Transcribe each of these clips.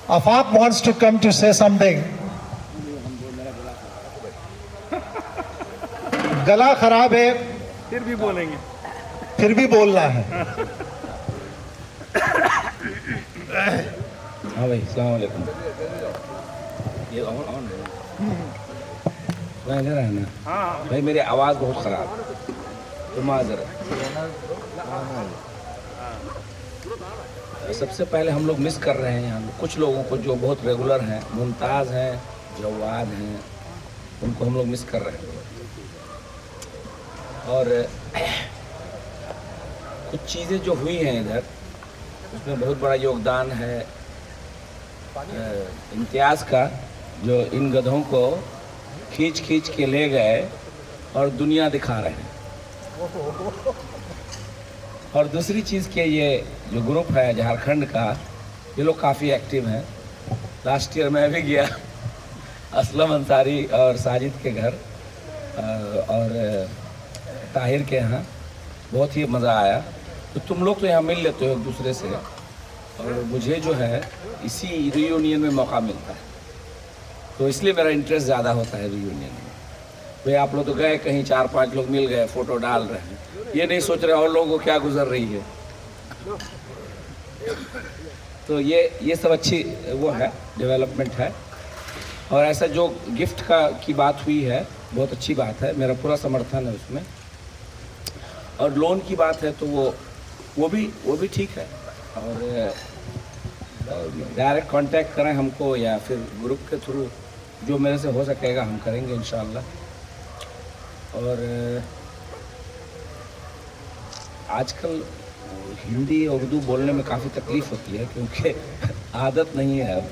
Afaq wants to come to say something. गला खराब है, फिर भी बोलेंगे। फिर भी बोलना है। हाँ भाई, अस्सलाम वालेकुम। ये ऑन है ना? हाँ भाई मेरी आवाज़ बहुत ख़राब, तो माज़रत। सबसे पहले हम लोग मिस कर रहे हैं यहाँ कुछ लोगों को जो बहुत रेगुलर हैं, मुमताज़ हैं, जवाद हैं, उनको हम लोग मिस कर रहे हैं। और कुछ चीज़ें जो हुई हैं इधर, उसमें बहुत बड़ा योगदान है इम्तियाज़ का, जो इन गधों को खींच खींच के ले गए और दुनिया दिखा रहे हैं। और दूसरी चीज़ के ये जो ग्रुप है झारखंड का, ये लोग काफ़ी एक्टिव हैं। लास्ट ईयर मैं भी गया असलम अंसारी और साजिद के घर और ताहिर के यहाँ, बहुत ही मज़ा आया। तो तुम लोग तो यहाँ मिल लेते हो एक दूसरे से, और मुझे जो है इसी रीयूनियन में मौका मिलता है, तो इसलिए मेरा इंटरेस्ट ज़्यादा होता है रीयूनियन में। भाई आप लोग तो गए कहीं, 4-5 लोग मिल गए, फ़ोटो डाल रहे हैं, ये नहीं सोच रहे और लोगों को क्या गुजर रही है। तो ये सब अच्छी वो है, डेवलपमेंट है। और ऐसा जो गिफ्ट की बात हुई है, बहुत अच्छी बात है, मेरा पूरा समर्थन है उसमें। और लोन की बात है तो वो भी ठीक है। और डायरेक्ट कांटेक्ट करें हमको या फिर ग्रुप के थ्रू, जो मेरे से हो सकेगा हम करेंगे इंशाल्लाह। और आजकल हिंदी और उर्दू बोलने में काफ़ी तकलीफ़ होती है, क्योंकि आदत नहीं है अब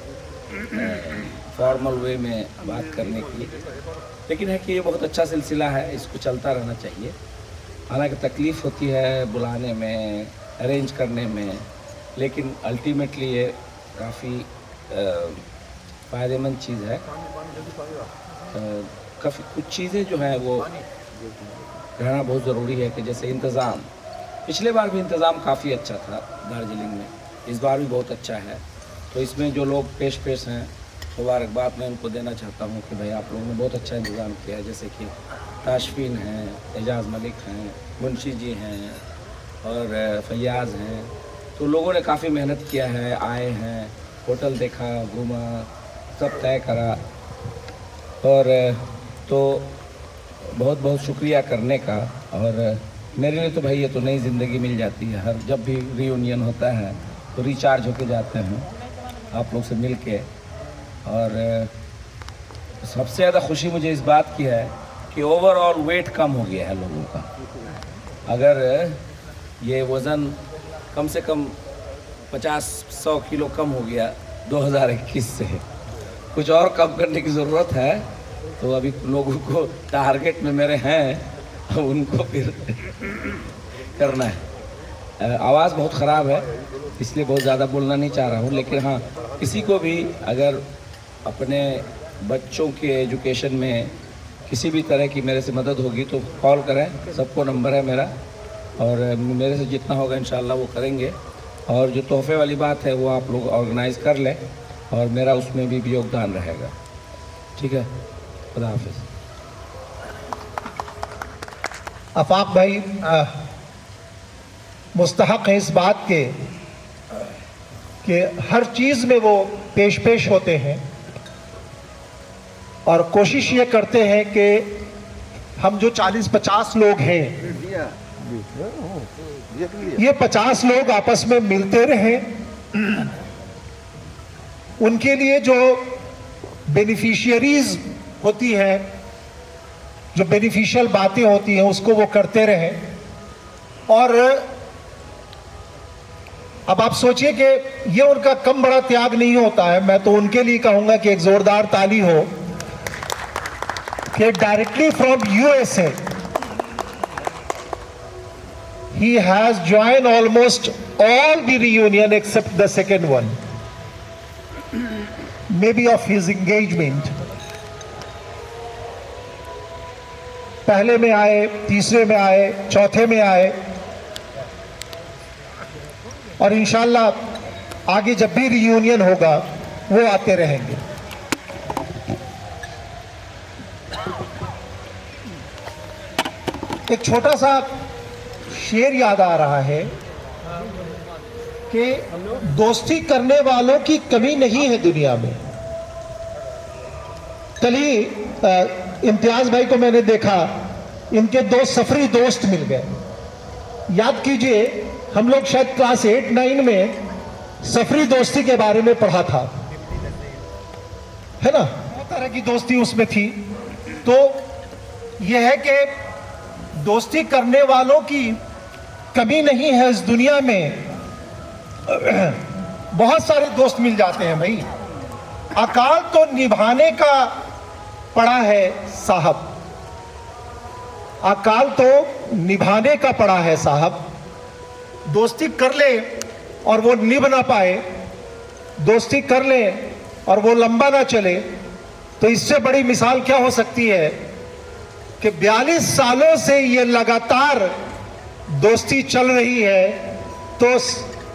फॉर्मल वे में बात करने की। लेकिन है कि ये बहुत अच्छा सिलसिला है, इसको चलता रहना चाहिए। हालांकि तकलीफ़ होती है बुलाने में, अरेंज करने में, लेकिन अल्टीमेटली ये काफ़ी फ़ायदेमंद चीज़ है। काफ़ी कुछ चीज़ें जो हैं वो रहना बहुत ज़रूरी है, कि जैसे इंतज़ाम, पिछले बार भी इंतज़ाम काफ़ी अच्छा था दार्जिलिंग में, इस बार भी बहुत अच्छा है। तो इसमें जो लोग पेश हैं, मुबारकबाद मैं उनको देना चाहता हूँ कि भाई आप लोगों ने बहुत अच्छा इंतज़ाम किया है। जैसे कि ताशफीन हैं, एजाज़ मलिक हैं, मुंशी जी हैं और फैयाज़ हैं। तो लोगों ने काफ़ी मेहनत किया है, आए हैं, होटल देखा, घूमा, सब तय करा। और तो बहुत बहुत शुक्रिया करने का। और मेरे लिए तो भाई ये तो नई ज़िंदगी मिल जाती है, हर जब भी रीयूनियन होता है तो रिचार्ज होके जाते हैं आप लोग से मिल के। और सबसे ज़्यादा खुशी मुझे इस बात की है कि ओवरऑल वेट कम हो गया है लोगों का। अगर ये वज़न कम से कम 50-100 किलो कम हो गया 2021 से, कुछ और कम करने की ज़रूरत है। तो अभी लोगों को टारगेट में मेरे हैं, उनको फिर करना है। आवाज़ बहुत ख़राब है, इसलिए बहुत ज़्यादा बोलना नहीं चाह रहा हूँ। लेकिन हाँ, किसी को भी अगर अपने बच्चों के एजुकेशन में किसी भी तरह की मेरे से मदद होगी तो कॉल करें, सबको नंबर है मेरा, और मेरे से जितना होगा इंशाल्लाह वो करेंगे। और जो तोहफे वाली बात है वो आप लोग ऑर्गेनाइज़ कर लें, और मेरा उसमें भी योगदान रहेगा। ठीक है, खुदा हाफिज़। आफाक भाई मुस्तहक है इस बात के कि हर चीज़ में वो पेश होते हैं, और कोशिश ये करते हैं कि हम जो 40-50 लोग हैं, ये 50 लोग आपस में मिलते रहें। उनके लिए जो बेनिफिशियरीज होती है, जो बेनिफिशियल बातें होती हैं, उसको वो करते रहें। और अब आप सोचिए कि ये उनका कम बड़ा त्याग नहीं होता है। मैं तो उनके लिए कहूंगा कि एक जोरदार ताली हो कि directly from USA he has joined almost all the reunion except the second one, maybe of his engagement. पहले में आए, तीसरे में आए, चौथे में आए, और इंशाल्लाह आगे जब भी रियूनियन होगा वो आते रहेंगे। एक छोटा सा शेर याद आ रहा है कि दोस्ती करने वालों की कमी नहीं है दुनिया में। कल ही इम्तियाज भाई को मैंने देखा, इनके दो सफरी दोस्त मिल गए। याद कीजिए, हम लोग शायद क्लास 8-9 में सफरी दोस्ती के बारे में पढ़ा था, है ना। बहुत तरह की दोस्ती उसमें थी। तो यह है कि दोस्ती करने वालों की कमी नहीं है इस दुनिया में। बहुत सारे दोस्त मिल जाते हैं भाई। अकाल तो निभाने का पड़ा है साहब, अकाल तो निभाने का पड़ा है साहब। दोस्ती कर ले और वो निभ ना पाए, दोस्ती कर ले और वो लंबा ना चले, तो इससे बड़ी मिसाल क्या हो सकती है कि 42 सालों से ये लगातार दोस्ती चल रही है। तो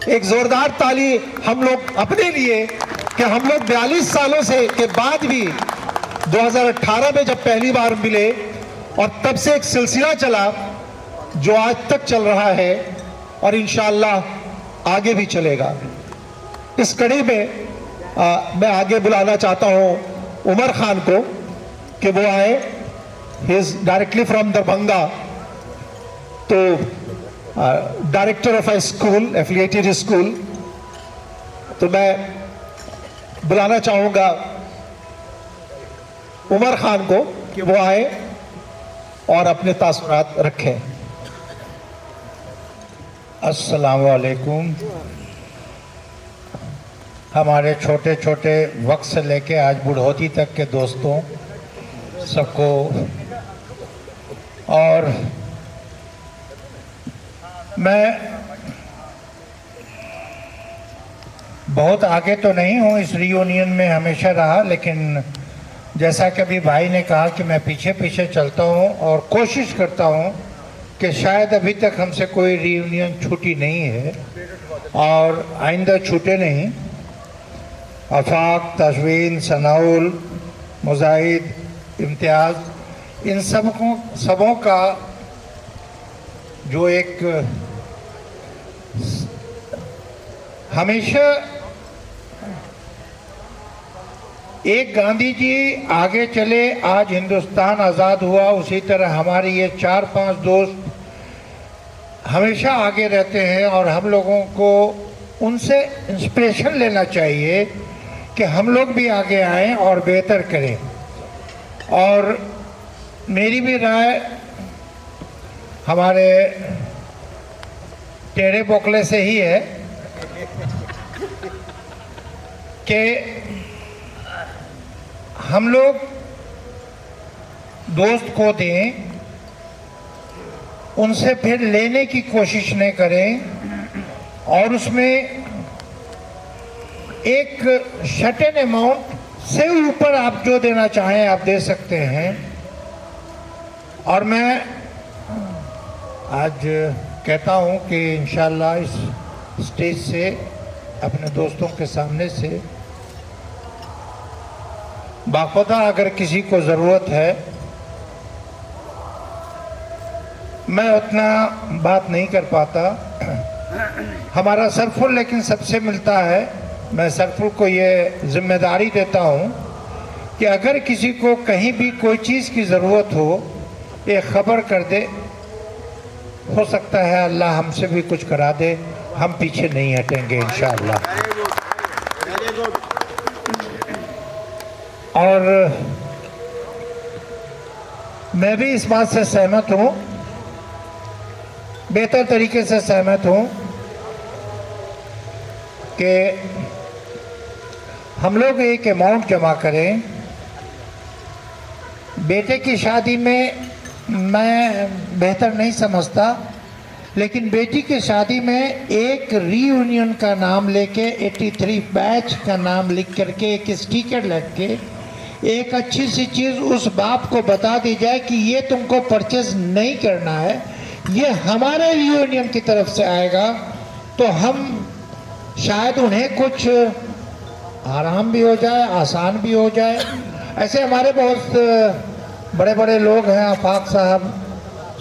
एक जोरदार ताली हम लोग अपने लिए कि हम लोग 42 सालों से के बाद भी 2018 में जब पहली बार मिले और तब से एक सिलसिला चला जो आज तक चल रहा है और इंशाअल्लाह आगे भी चलेगा। इस कड़ी में मैं आगे बुलाना चाहता हूं उमर खान को कि वो आए। He is directly from Darbhanga, तो director of a school, affiliated school. तो मैं बुलाना चाहूंगा उमर खान को कि वो आए और अपने तासुरात रखें। अस्सलाम वालेकुम। हमारे छोटे छोटे वक्त से लेके आज बुढ़ौती तक के दोस्तों सबको, और मैं बहुत आगे तो नहीं हूँ इस रियूनियन में, हमेशा रहा, लेकिन जैसा कि अभी भाई ने कहा कि मैं पीछे पीछे चलता हूँ और कोशिश करता हूँ कि शायद अभी तक हमसे कोई रियूनियन छूटी नहीं है और आइंदा छूटे नहीं। आफाक, तजवीन, सनाउल, मुजाहिद, इम्तियाज़, इन सबों का जो एक हमेशा एक गांधी जी आगे चले, आज हिंदुस्तान आज़ाद हुआ, उसी तरह हमारे ये 4-5 दोस्त हमेशा आगे रहते हैं और हम लोगों को उनसे इंस्पिरेशन लेना चाहिए कि हम लोग भी आगे आएं और बेहतर करें। और मेरी भी राय हमारे टेढ़े बोकले से ही है कि हम लोग दोस्त को दें, उनसे फिर लेने की कोशिश नहीं करें और उसमें एक सर्टेन अमाउंट से ऊपर आप जो देना चाहें आप दे सकते हैं। और मैं आज कहता हूं कि इंशाल्लाह इस स्टेज से अपने दोस्तों के सामने से बाखुदा अगर किसी को ज़रूरत है, मैं उतना बात नहीं कर पाता, हमारा सरफुल लेकिन सबसे मिलता है। मैं सरफुल को ये जिम्मेदारी देता हूँ कि अगर किसी को कहीं भी कोई चीज़ की ज़रूरत हो, एक ख़बर कर दे, हो सकता है अल्लाह हमसे भी कुछ करा दे, हम पीछे नहीं हटेंगे इंशाअल्लाह। और मैं भी इस बात से सहमत हूँ, बेहतर तरीके से सहमत हूँ कि हम लोग एक अमाउंट जमा करें। बेटे की शादी में मैं बेहतर नहीं समझता, लेकिन बेटी की शादी में एक रीयूनियन का नाम लेके 83 बैच का नाम लिख करके एक स्टिकर लग के एक अच्छी सी चीज़ उस बाप को बता दी जाए कि ये तुमको परचेज नहीं करना है, ये हमारे रीयूनियन की तरफ से आएगा, तो हम शायद उन्हें कुछ आराम भी हो जाए, आसान भी हो जाए। ऐसे हमारे बहुत बड़े बड़े लोग हैं। आफाक साहब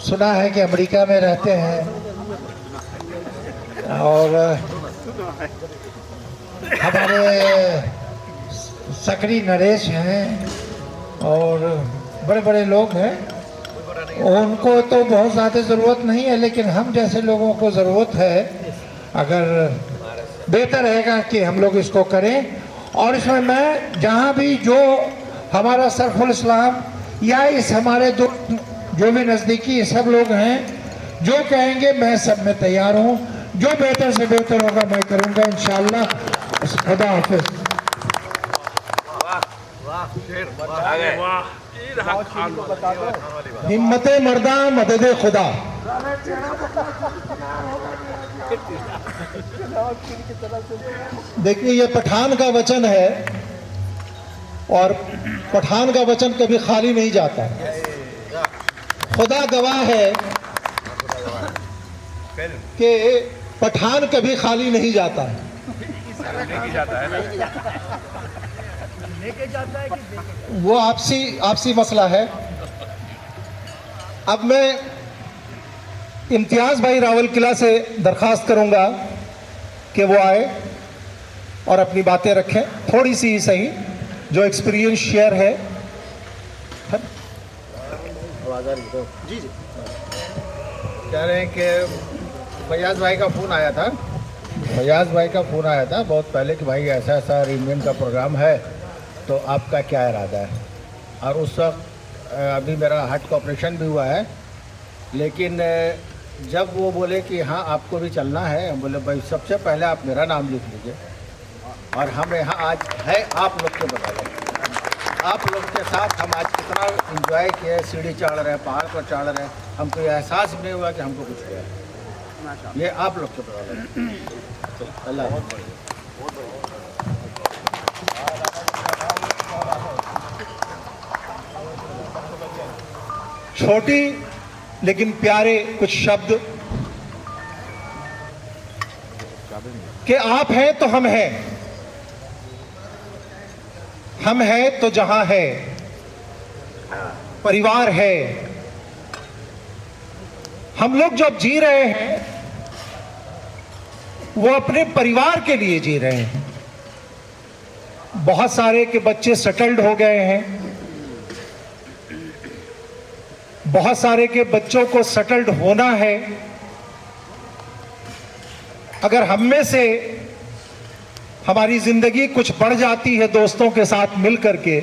सुना है कि अमेरिका में रहते हैं, और हमारे सकरी नरेश हैं, और बड़े बड़े लोग हैं। उनको तो बहुत ज़्यादा ज़रूरत नहीं है, लेकिन हम जैसे लोगों को ज़रूरत है। अगर बेहतर रहेगा कि हम लोग इसको करें। और इसमें मैं जहाँ भी जो हमारा सरफुल इस्लाम या इस हमारे जो भी नज़दीकी सब लोग हैं, जो कहेंगे मैं सब में तैयार हूँ। जो बेहतर से बेहतर होगा मैं करूँगा इंशाअल्लाह। खुदा हाफिज़। हिम्मत मर्दा मदद खुदा। देखिए, ये पठान का वचन है, और पठान का वचन कभी खाली नहीं जाता। खुदा गवाह है कि पठान कभी खाली नहीं जाता है। वो आपसी मसला है। अब मैं इम्तियाज़ भाई रावलकिला से दरख्वास्त करूंगा कि वो आए और अपनी बातें रखें, थोड़ी सी ही सही, जो एक्सपीरियंस शेयर है। जी कह रहे हैं कि फैयाज़ भाई का फ़ोन आया था। फैयाज़ भाई का फ़ोन आया था बहुत पहले कि भाई ऐसा ऐसा रियूनियन का प्रोग्राम है, तो आपका क्या इरादा है। और उस वक्त अभी मेरा हार्ट का ऑपरेशन भी हुआ है, लेकिन जब वो बोले कि हाँ आपको भी चलना है, हम बोले भाई सबसे पहले आप मेरा नाम लिख लीजिए, और हम यहाँ आज है आप लोग के बदौलत। आप लोग के साथ हम आज कितना इंजॉय किए, सीढ़ी चढ़ रहे हैं, पहाड़ पर चढ़ रहे हैं, हमको ये एहसास नहीं हुआ कि हमको कुछ हुआ है। ये आप लोग के बदौलत। अल्लाह छोटी लेकिन प्यारे कुछ शब्द कि आप हैं तो हम हैं, हम हैं तो जहां है, परिवार है। हम लोग जो अब जी रहे हैं वो अपने परिवार के लिए जी रहे हैं। बहुत सारे के बच्चे सेटल्ड हो गए हैं, बहुत सारे के बच्चों को सेटल्ड होना है। अगर हम में से हमारी जिंदगी कुछ बढ़ जाती है दोस्तों के साथ मिल करके,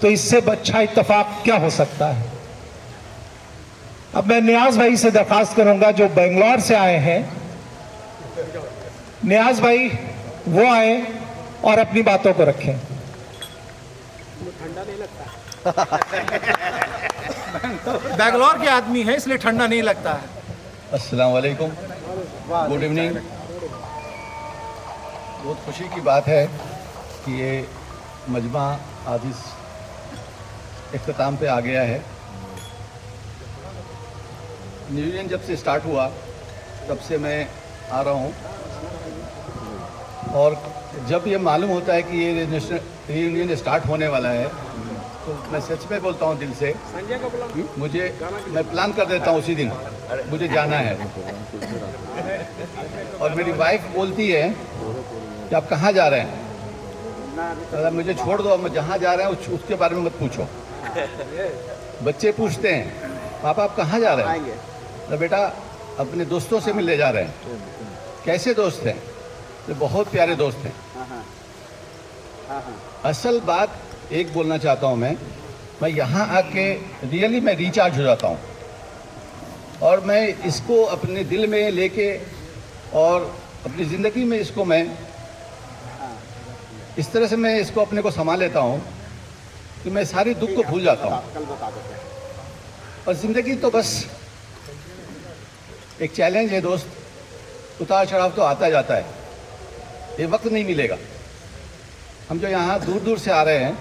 तो इससे अच्छा इत्तेफाक क्या हो सकता है। अब मैं नियाज भाई से दरख्वास्त करूंगा जो बेंगलोर से आए हैं। नियाज भाई वो आए और अपनी बातों को रखें। ठंडा नहीं लगता। बेंगलोर के आदमी है इसलिए ठंडा नहीं लगता है। अस्सलाम वालेकुम, गुड इवनिंग। बहुत खुशी की बात है कि ये मजमा आज इस इख्तिताम पे आ गया है। न्यू ईयर जब से स्टार्ट हुआ तब से मैं आ रहा हूँ, और जब ये मालूम होता है कि ये रीयूनियन स्टार्ट होने वाला है तो मैं सच में बोलता हूँ दिल से, मैं प्लान कर देता हूँ उसी दिन मुझे जाना है। और मेरी वाइफ बोलती है कि आप कहाँ जा रहे हैं, तो मुझे छोड़ दो, मैं जहाँ जा रहे हैं उसके बारे में मत पूछो। बच्चे पूछते हैं पापा आप कहाँ जा रहे हैं, तो बेटा अपने दोस्तों से मिलने जा रहे हैं। कैसे दोस्त हैं, तो बहुत प्यारे दोस्त हैं। असल बात एक बोलना चाहता हूँ, मैं यहाँ आके रियली मैं रिचार्ज हो जाता हूँ, और मैं इसको अपने दिल में लेके और अपनी ज़िंदगी में इसको मैं इस तरह से मैं इसको अपने को संभाल लेता हूँ कि मैं सारी दुख को भूल जाता हूँ। और ज़िंदगी तो बस एक चैलेंज है दोस्त, उतार चढ़ाव तो आता जाता है, ये वक्त नहीं मिलेगा। हम जो यहाँ दूर दूर से आ रहे हैं,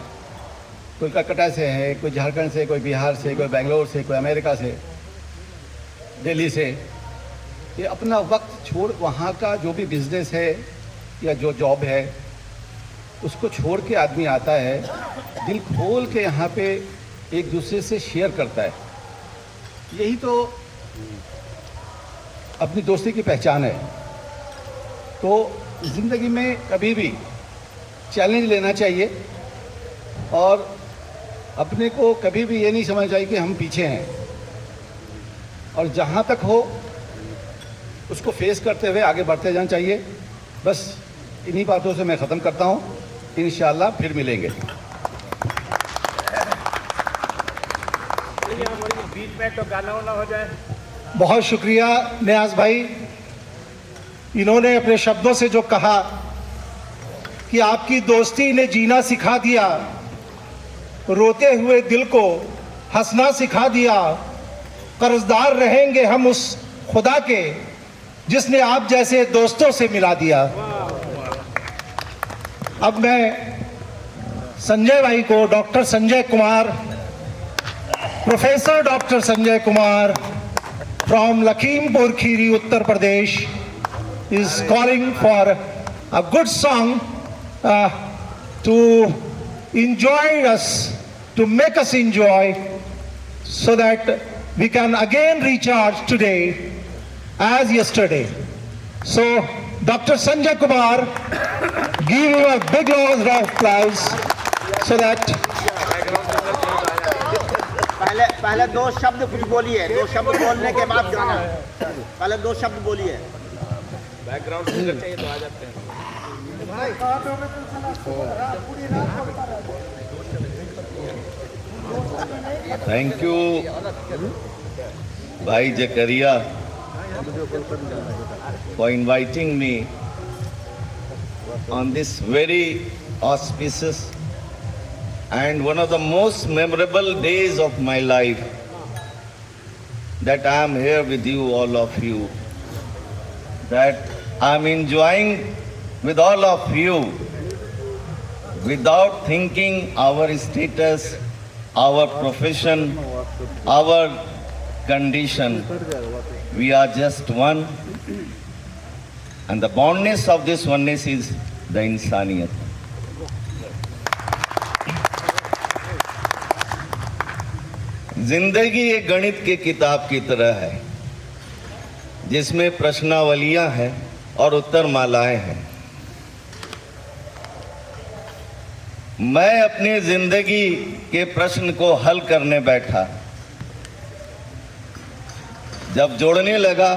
कोई कलकत्ता से है, कोई झारखंड से, कोई बिहार से, कोई बेंगलोर से, कोई अमेरिका से, दिल्ली से, ये अपना वक्त छोड़ वहाँ का जो भी बिजनेस है या जो जॉब है उसको छोड़ के आदमी आता है, दिल खोल के यहाँ पे एक दूसरे से शेयर करता है। यही तो अपनी दोस्ती की पहचान है। तो ज़िंदगी में कभी भी चैलेंज लेना चाहिए और अपने को कभी भी ये नहीं समझना चाहिए कि हम पीछे हैं, और जहाँ तक हो उसको फेस करते हुए आगे बढ़ते जाना चाहिए। बस इन्हीं बातों से मैं ख़त्म करता हूँ। इंशाअल्लाह फिर मिलेंगे। बीच में तो गाना वाना हो जाए। बहुत शुक्रिया नियाज भाई, इन्होंने अपने शब्दों से जो कहा कि आपकी दोस्ती ने जीना सिखा दिया, रोते हुए दिल को हंसना सिखा दिया, कर्जदार रहेंगे हम उस खुदा के जिसने आप जैसे दोस्तों से मिला दिया। अब मैं संजय भाई को, doctor Sanjay Kumar, professor doctor Sanjay Kumar from Lakhimpur Kheri, Uttar Pradesh, is calling for a good song to enjoy us, to make us enjoy, so that we can again recharge today as yesterday. So, Dr. Sanjay Kumar, give him a big round of applause so that पहले दो शब्द कुछ बोलिए, दो शब्द बोलने के बाद गाना। पहले दो शब्द बोलिए। बैकग्राउंड सिंगर चाहिए तो आ जाते हैं। Thank you, Bhai Zakaria, for inviting me on this very auspicious and one of the most memorable days of my life, that I am here with you, all of you, that I am enjoying with all of you without thinking our status, our profession, our condition. We are just one, and the bondness of this oneness is the insaniyat. जिंदगी एक गणित की किताब की तरह है जिसमें प्रश्नावलियां हैं और उत्तर मालाएं हैं। मैं अपनी जिंदगी के प्रश्न को हल करने बैठा, जब जोड़ने लगा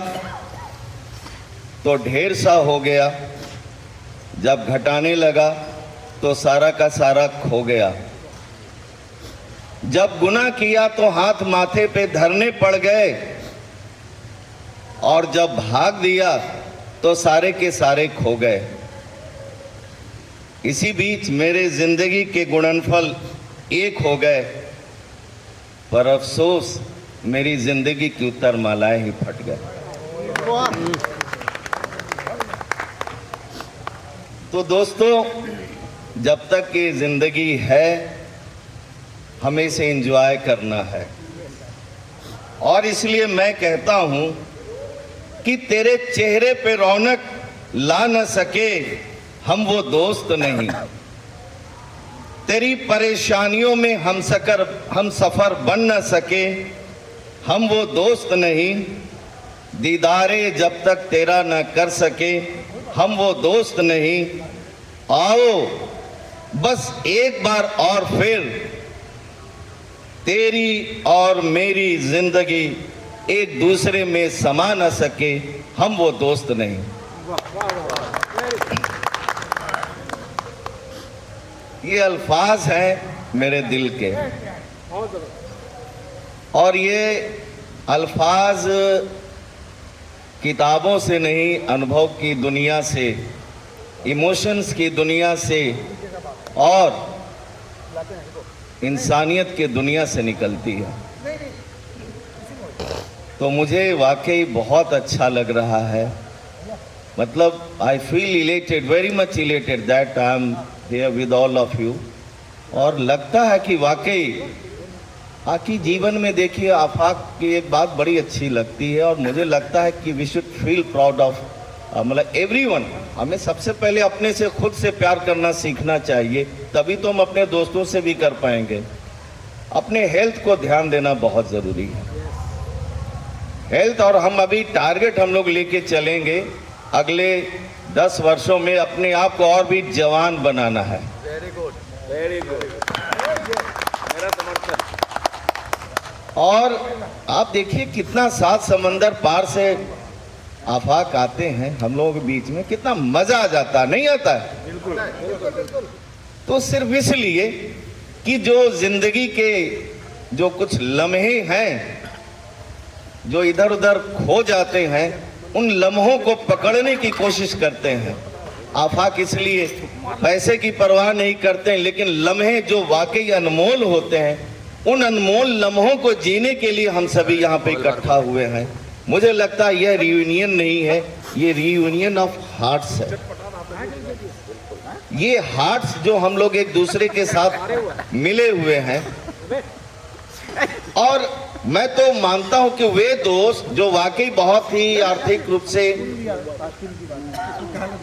तो ढेर सा हो गया, जब घटाने लगा तो सारा का सारा खो गया, जब गुनाह किया तो हाथ माथे पे धरने पड़ गए, और जब भाग दिया तो सारे के सारे खो गए। इसी बीच मेरे जिंदगी के गुणनफल एक हो गए, पर अफसोस मेरी जिंदगी की उत्तर मालाएं ही फट गए। तो दोस्तों, जब तक ये जिंदगी है हमें इसे एंजॉय करना है, और इसलिए मैं कहता हूं कि तेरे चेहरे पे रौनक ला न सके हम वो दोस्त नहीं, तेरी परेशानियों में हम सफर बन न सके हम वो दोस्त नहीं, दीदारे जब तक तेरा न कर सके हम वो दोस्त नहीं। आओ बस एक बार और फिर तेरी और मेरी जिंदगी एक दूसरे में समा न सके हम वो दोस्त नहीं। ये अल्फाज हैं मेरे दिल के, और ये अल्फाज किताबों से नहीं, अनुभव की दुनिया से, इमोशंस की दुनिया से और इंसानियत की दुनिया से निकलती है। तो मुझे वाकई बहुत अच्छा लग रहा है, मतलब I feel elated, very much elated that I am here with all of you. और लगता है कि वाकई आखिर जीवन में देखिए आफाक की एक बात बड़ी अच्छी लगती है, और मुझे लगता है कि we should feel proud of मतलब एवरीवन हमें सबसे पहले अपने से खुद से प्यार करना सीखना चाहिए, तभी तो हम अपने दोस्तों से भी कर पाएंगे। अपने हेल्थ को ध्यान देना बहुत ज़रूरी है। हेल्थ, और हम अभी टारगेट हम लोग लेके चलेंगे अगले 10 वर्षों में अपने आप को और भी जवान बनाना है। वेरी गुड, वेरी गुड, मेरा समर्थन। और आप देखिए कितना सात समंदर पार से आफाक आते हैं हम लोगों के बीच में, कितना मजा आ जाता है, नहीं आता है? बिल्कुल। तो सिर्फ इसलिए कि जो जिंदगी के जो कुछ लम्हे हैं जो इधर उधर खो जाते हैं, उन लम्हों को पकड़ने की कोशिश करते हैं। आफाक इसलिए पैसे की परवाह नहीं करते हैं, लेकिन लम्हे जो वाकई अनमोल होते हैं, उन अनमोल लम्हों को जीने के लिए हम सभी यहाँ पे इकट्ठा हुए हैं। मुझे लगता है यह रियूनियन नहीं है, ये रियूनियन ऑफ हार्ट्स है। ये हार्ट्स जो हम लोग एक दूसरे के साथ मिले हुए हैं, और मैं तो मानता हूं कि वे दोस्त जो वाकई बहुत ही आर्थिक रूप से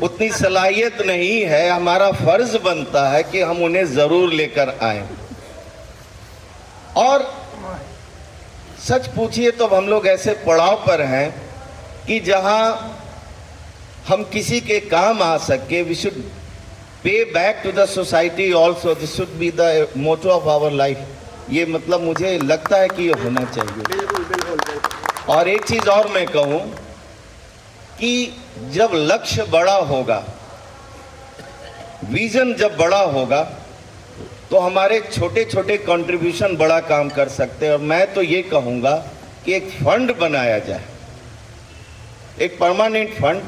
उतनी सलाहियत नहीं है, हमारा फर्ज बनता है कि हम उन्हें जरूर लेकर आए। और सच पूछिए तो हम लोग ऐसे पड़ाव पर हैं कि जहां हम किसी के काम आ सके। We should pay back to the society also, this should be the motto of our life. ये मतलब मुझे लगता है कि ये होना चाहिए। बिल्कुल। और एक चीज और मैं कहूं कि जब लक्ष्य बड़ा होगा, विजन जब बड़ा होगा, तो हमारे छोटे छोटे कंट्रीब्यूशन बड़ा काम कर सकते हैं। और मैं तो ये कहूँगा कि एक फंड बनाया जाए, एक परमानेंट फंड,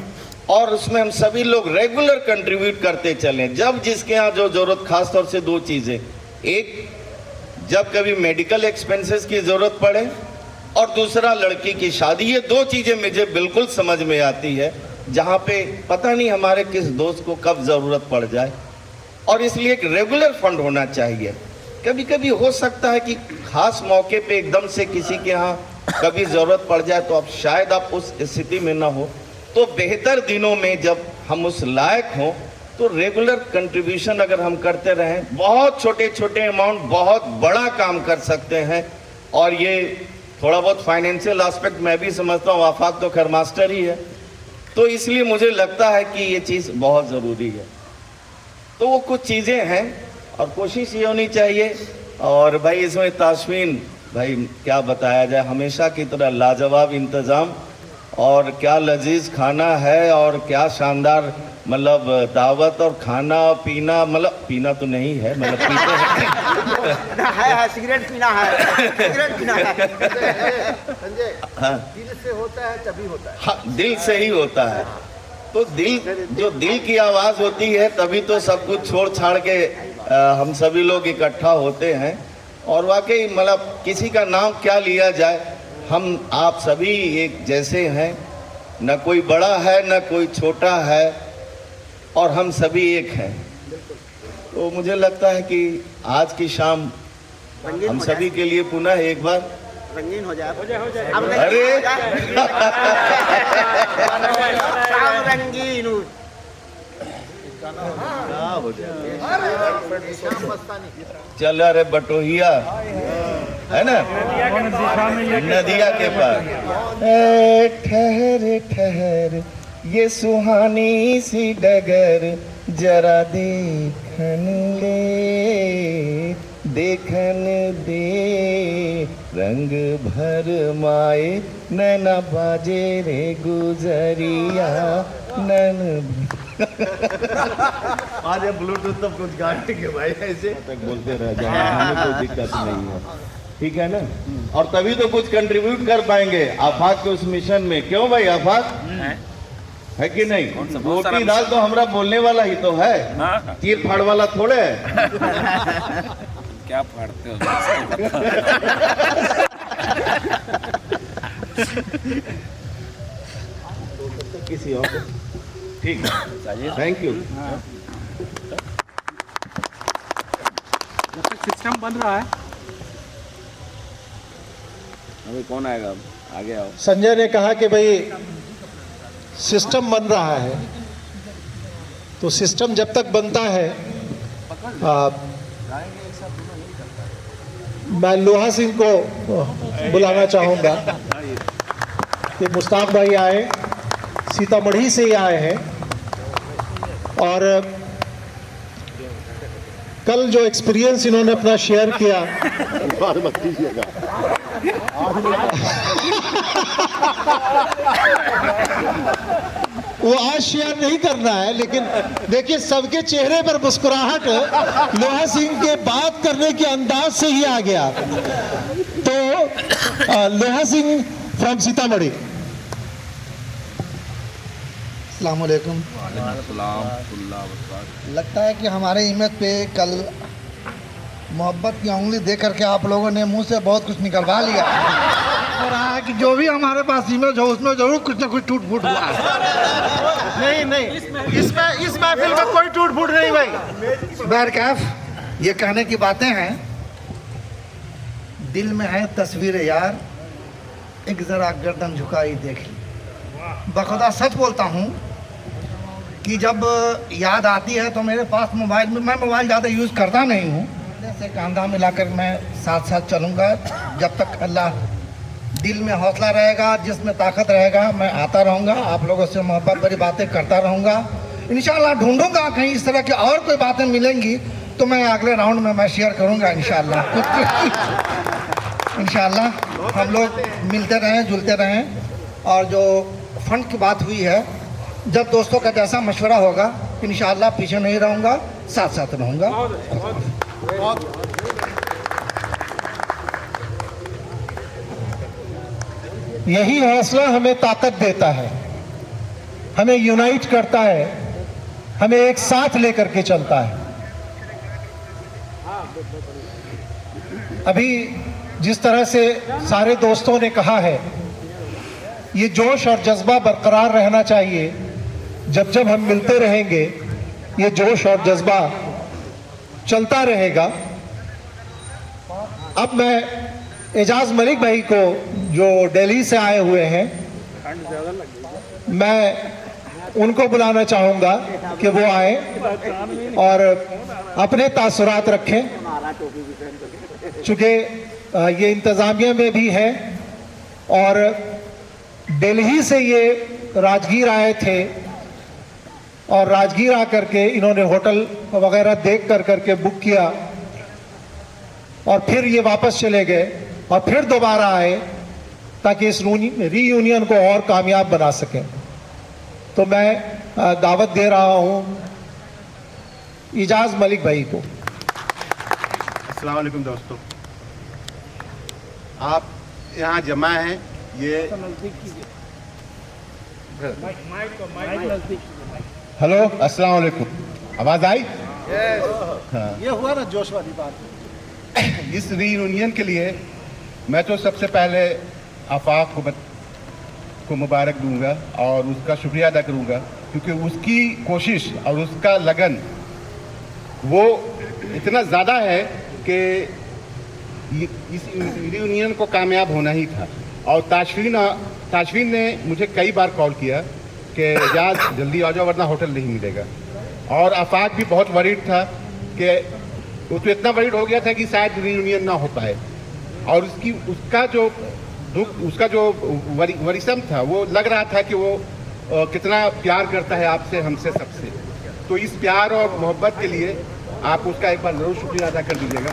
और उसमें हम सभी लोग रेगुलर कंट्रीब्यूट करते चलें। जब जिसके यहाँ जो जरूरत, खास तौर से 2 चीज़ें, एक जब कभी मेडिकल एक्सपेंसेस की ज़रूरत पड़े, और दूसरा लड़की की शादी। ये 2 चीज़ें मुझे बिल्कुल समझ में आती है, जहाँ पे पता नहीं हमारे किस दोस्त को कब ज़रूरत पड़ जाए। और इसलिए एक रेगुलर फंड होना चाहिए। कभी कभी हो सकता है कि खास मौके पे एकदम से किसी के यहाँ कभी ज़रूरत पड़ जाए, तो अब शायद आप उस स्थिति में ना हो, तो बेहतर दिनों में जब हम उस लायक हों, तो रेगुलर कंट्रीब्यूशन अगर हम करते रहें, बहुत छोटे छोटे अमाउंट बहुत बड़ा काम कर सकते हैं। और ये थोड़ा बहुत फाइनेंशियल एस्पेक्ट मैं भी समझता हूँ, आफाक तो खैर मास्टर ही है, तो इसलिए मुझे लगता है कि ये चीज़ बहुत ज़रूरी है। तो वो कुछ चीज़ें हैं, और कोशिश ये होनी चाहिए। और भाई इसमें ताशमीन भाई क्या बताया जाए, हमेशा की तरह लाजवाब इंतज़ाम, और क्या लजीज खाना है, और क्या शानदार मतलब दावत और खाना पीना, मतलब पीना तो नहीं है, मतलब पीते हैं है सिगरेट पीना है, सिगरेट पीना है। संजय, हाँ दिल से होता है तभी होता है। हाँ, दिल से ही होता है। तो दिल, जो दिल की आवाज़ होती है, तभी तो सब कुछ छोड़ छाड़ के हम सभी लोग इकट्ठा होते हैं। और वाकई मतलब किसी का नाम क्या लिया जाए, हम आप सभी एक जैसे हैं, न कोई बड़ा है न कोई छोटा है, और हम सभी एक हैं। तो मुझे लगता है कि आज की शाम हम सभी के लिए पुनः एक बार रंगीन हो जाए, अरे शाम रंगीन हो। चल रहे बटोहिया है ना, नदिया के पास। ठहर ठहर ये सुहानी सी डगर, जरा देखन दे रंग भर माए, नैना बाजे रे गुजरिया नैन। आज ब्लूटूथ तो कुछ गाने के भाई ऐसे तक बोलते रह जाएंगे, हमें कोई दिक्कत नहीं है, ठीक है ना। और तभी तो कुछ कंट्रीब्यूट कर पाएंगे आफाक के उस मिशन में। क्यों भाई, आफाक है कि नहीं? रोटी दाल तो हमारा बोलने वाला ही तो है, तीर फाड़ वाला थोड़े है। क्या फाड़ते हो? किसी और को ठीक है, थैंक यू। जब तक सिस्टम बन रहा है, अभी कौन आएगा? अब आगे आओ। संजय ने कहा कि भाई सिस्टम बन रहा है, तो सिस्टम जब तक बनता है मैं लोहा सिंह को बुलाना चाहूँगा कि मुश्ताक भाई आए, सीतामढ़ी से ही आए हैं और कल जो एक्सपीरियंस इन्होंने अपना शेयर किया वो आज शेयर नहीं करना है, लेकिन देखिए सबके चेहरे पर मुस्कुराहट लोहा सिंह के बात करने के अंदाज से ही आ गया। तो लोहा सिंह फ्रॉम सीतामढ़ी। अस्सलाम वालेकुम। लगता है कि हमारे इमेज पे कल मोहब्बत की उंगली दे करके आप लोगों ने मुंह से बहुत कुछ निकलवा लिया और रहा है कि जो भी हमारे पास इमेज हो उसमें जरूर कुछ ना कुछ टूट फूट हुआ है। नहीं, इस महफिल में कोई टूट फूट नहीं भाई। बहरकैफ ये कहने की बातें हैं, दिल में है तस्वीर यार, एक जरा गर्दन झुकाई देख ली। बखुदा सच बोलता हूँ कि जब याद आती है तो मेरे पास मोबाइल में, मैं मोबाइल ज़्यादा यूज़ करता नहीं हूँ, से कांधा मिलाकर मैं साथ साथ चलूँगा जब तक अल्लाह दिल में हौसला रहेगा, जिसमें ताकत रहेगा, मैं आता रहूँगा, आप लोगों से मोहब्बत भरी बातें करता रहूँगा। इंशाल्लाह ढूंढूंगा कहीं इस तरह की और कोई बातें मिलेंगी तो मैं अगले राउंड में मैं शेयर करूँगा इंशाल्लाह। इंशाल्लाह हम लोग मिलते रहें, जुलते रहें। और जो फंड की बात हुई है, जब दोस्तों का जैसा मशवरा होगा इंशाल्लाह पीछे नहीं रहूँगा, साथ साथ रहूँगा। यही हौसला हमें ताकत देता है, हमें यूनाइट करता है, हमें एक साथ लेकर के चलता है। अभी जिस तरह से सारे दोस्तों ने कहा है, ये जोश और जज्बा बरकरार रहना चाहिए। जब जब हम मिलते रहेंगे ये जोश और जज्बा चलता रहेगा। अब मैं एजाज मलिक भाई को, जो दिल्ली से आए हुए हैं, मैं उनको बुलाना चाहूँगा कि वो आए और अपने तासुरात रखें, चूँकि ये इंतज़ामिया में भी है और दिल्ली से ये राजगीर आए थे और राजगीर आकर के इन्होंने होटल वगैरह देख करके बुक किया और फिर ये वापस चले गए और फिर दोबारा आए ताकि इस रीयूनियन को और कामयाब बना सकें। तो मैं दावत दे रहा हूँ एजाज मलिक भाई को। अस्सलाम वालेकुम दोस्तों, आप यहाँ जमा हैं। ये हेलो, अस्सलाम वालेकुम, आवाज़ आई? ये हुआ ना जोश वाली बात। इस रीयूनियन के लिए मैं तो सबसे पहले आफाक को मुबारक दूंगा और उसका शुक्रिया अदा करूंगा, क्योंकि उसकी कोशिश और उसका लगन वो इतना ज़्यादा है कि इस रीयूनियन को कामयाब होना ही था। और ताशफीन ने मुझे कई बार कॉल किया कि एजाज जल्दी आ जाओ वरना होटल नहीं मिलेगा। और आफाक भी बहुत वरीड था कि वो तो इतना वरीड हो गया था कि शायद रीयूनियन ना हो पाए। और उसका जो दुख, उसका जो वरीसम था, वो लग रहा था कि वो कितना प्यार करता है आपसे, हमसे, सबसे। तो इस प्यार और मोहब्बत के लिए आप उसका एक बार ज़रूर शुक्रिया अदा कर दीजिएगा।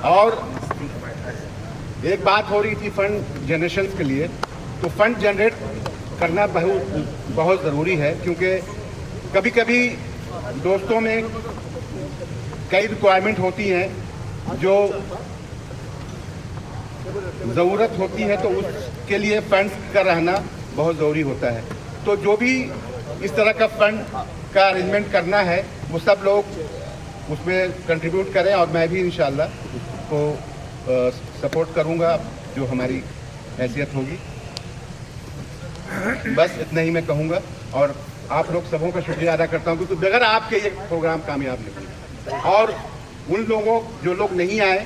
और एक बात हो रही थी फंड जनरेशन के लिए, तो फंड जनरेट करना बहुत ज़रूरी है, क्योंकि कभी कभी दोस्तों में कई रिक्वायरमेंट होती हैं जो ज़रूरत होती है, तो उसके लिए फंड्स का रहना बहुत ज़रूरी होता है। तो जो भी इस तरह का फंड का अरेंजमेंट करना है वो सब लोग उसमें कंट्रीब्यूट करें और मैं भी इंशाल्लाह उसको सपोर्ट करूंगा जो हमारी हैसियत होगी। बस इतना ही मैं कहूँगा और आप लोग सबों का शुक्रिया अदा करता हूँ, क्योंकि बगैर आपके ये प्रोग्राम कामयाब नहीं। और उन लोगों जो लोग नहीं आए,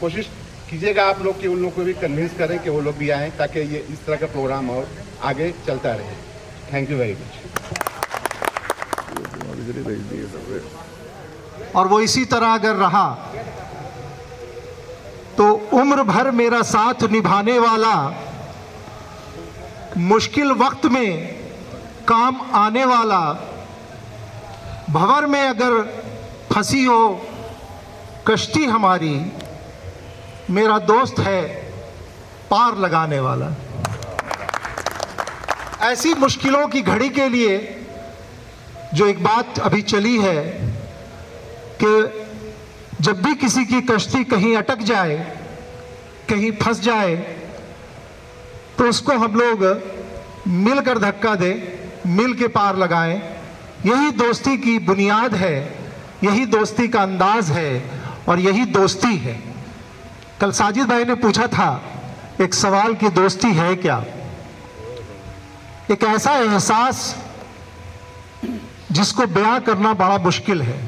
कोशिश कीजिएगा आप लोग कि उन लोगों को भी कन्विंस करें कि वो लोग भी आएँ, ताकि ये इस तरह का प्रोग्राम और आगे चलता रहे। Thank you very much. और वो इसी तरह अगर रहा तो उम्र भर मेरा साथ निभाने वाला, मुश्किल वक्त में काम आने वाला, भंवर में अगर फंसी हो कश्ती हमारी, मेरा दोस्त है पार लगाने वाला। ऐसी मुश्किलों की घड़ी के लिए जो एक बात अभी चली है कि जब भी किसी की कश्ती कहीं अटक जाए, कहीं फंस जाए, तो उसको हम लोग मिलकर धक्का दें, मिल के पार लगाएं। यही दोस्ती की बुनियाद है, यही दोस्ती का अंदाज है और यही दोस्ती है। कल साजिद भाई ने पूछा था एक सवाल कि दोस्ती है क्या? एक ऐसा एहसास जिसको बयां करना बड़ा मुश्किल है,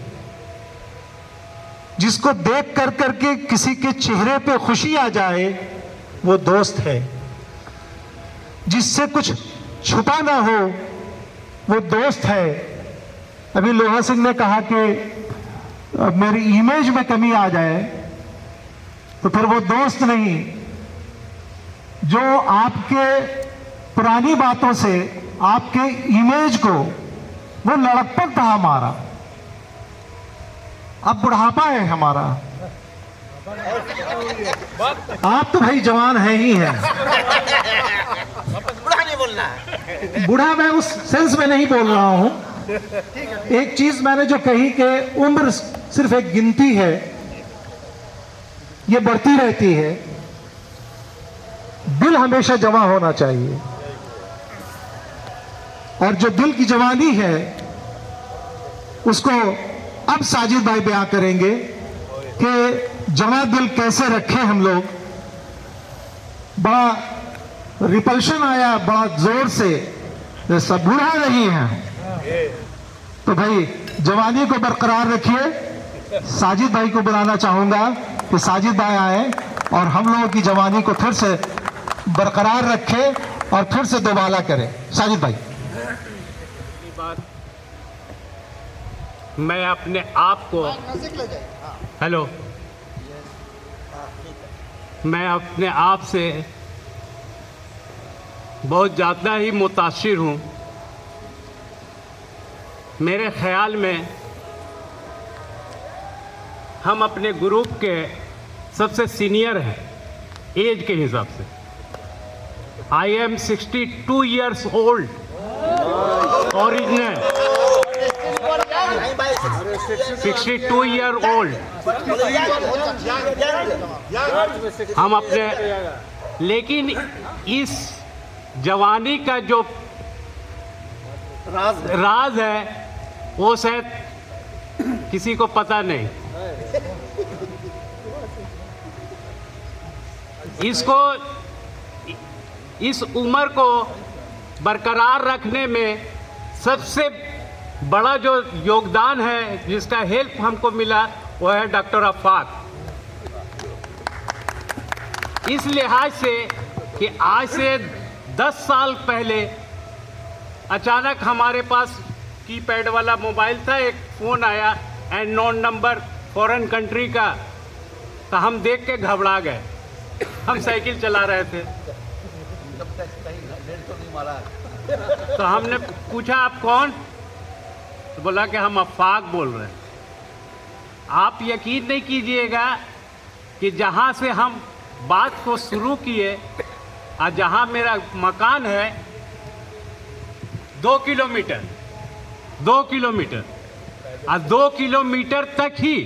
जिसको देख कर करके किसी के चेहरे पे खुशी आ जाए, वो दोस्त है। जिससे कुछ छुपा ना हो, वो दोस्त है। अभी लोहा सिंह ने कहा कि मेरी इमेज में कमी आ जाए तो फिर वो दोस्त नहीं। जो आपके पुरानी बातों से आपके इमेज को, वो लड़कपन था हमारा, अब बुढ़ापा है हमारा। आप तो भाई जवान है ही है। बुढ़ा नहीं बोलना है। बूढ़ा मैं उस सेंस में नहीं बोल रहा हूं। एक चीज मैंने जो कही कि उम्र सिर्फ एक गिनती है, ये बढ़ती रहती है। दिल हमेशा जवां होना चाहिए, और जो दिल की जवानी है उसको अब साजिद भाई बयां करेंगे कि जवां दिल कैसे रखें हम लोग। बड़ा रिपल्शन आया बड़ा जोर से, सब बूढ़ा नहीं है, तो भाई जवानी को बरकरार रखिए। साजिद भाई को बुलाना चाहूंगा कि साजिद भाई आए और हम लोगों की जवानी को फिर से बरकरार रखे और फिर से दोबारा करें। साजिद भाई। मैं अपने आप को हेलो मैं अपने आप से बहुत ज़्यादा ही मुतासिर हूँ। मेरे ख्याल में हम अपने ग्रुप के सबसे सीनियर हैं एज के हिसाब से। I am 62 years old original, 62 year old हम अपने, लेकिन इस जवानी का जो राज है वो शायद किसी को पता नहीं। इसको, इस उम्र को बरकरार रखने में सबसे बड़ा जो योगदान है, जिसका हेल्प हमको मिला, वो है डॉक्टर आफाक। इस लिहाज से कि आज से 10 साल पहले अचानक हमारे पास कीपैड वाला मोबाइल था, एक फ़ोन आया and non number foreign country का, तो हम देख के घबरा गए। हम साइकिल चला रहे थे तो हमने पूछा आप कौन, तो बोला कि हम आफाक बोल रहे हैं। आप यकीन नहीं कीजिएगा कि जहाँ से हम बात को शुरू किए और जहाँ मेरा मकान है 2 किलोमीटर और 2 किलोमीटर तक ही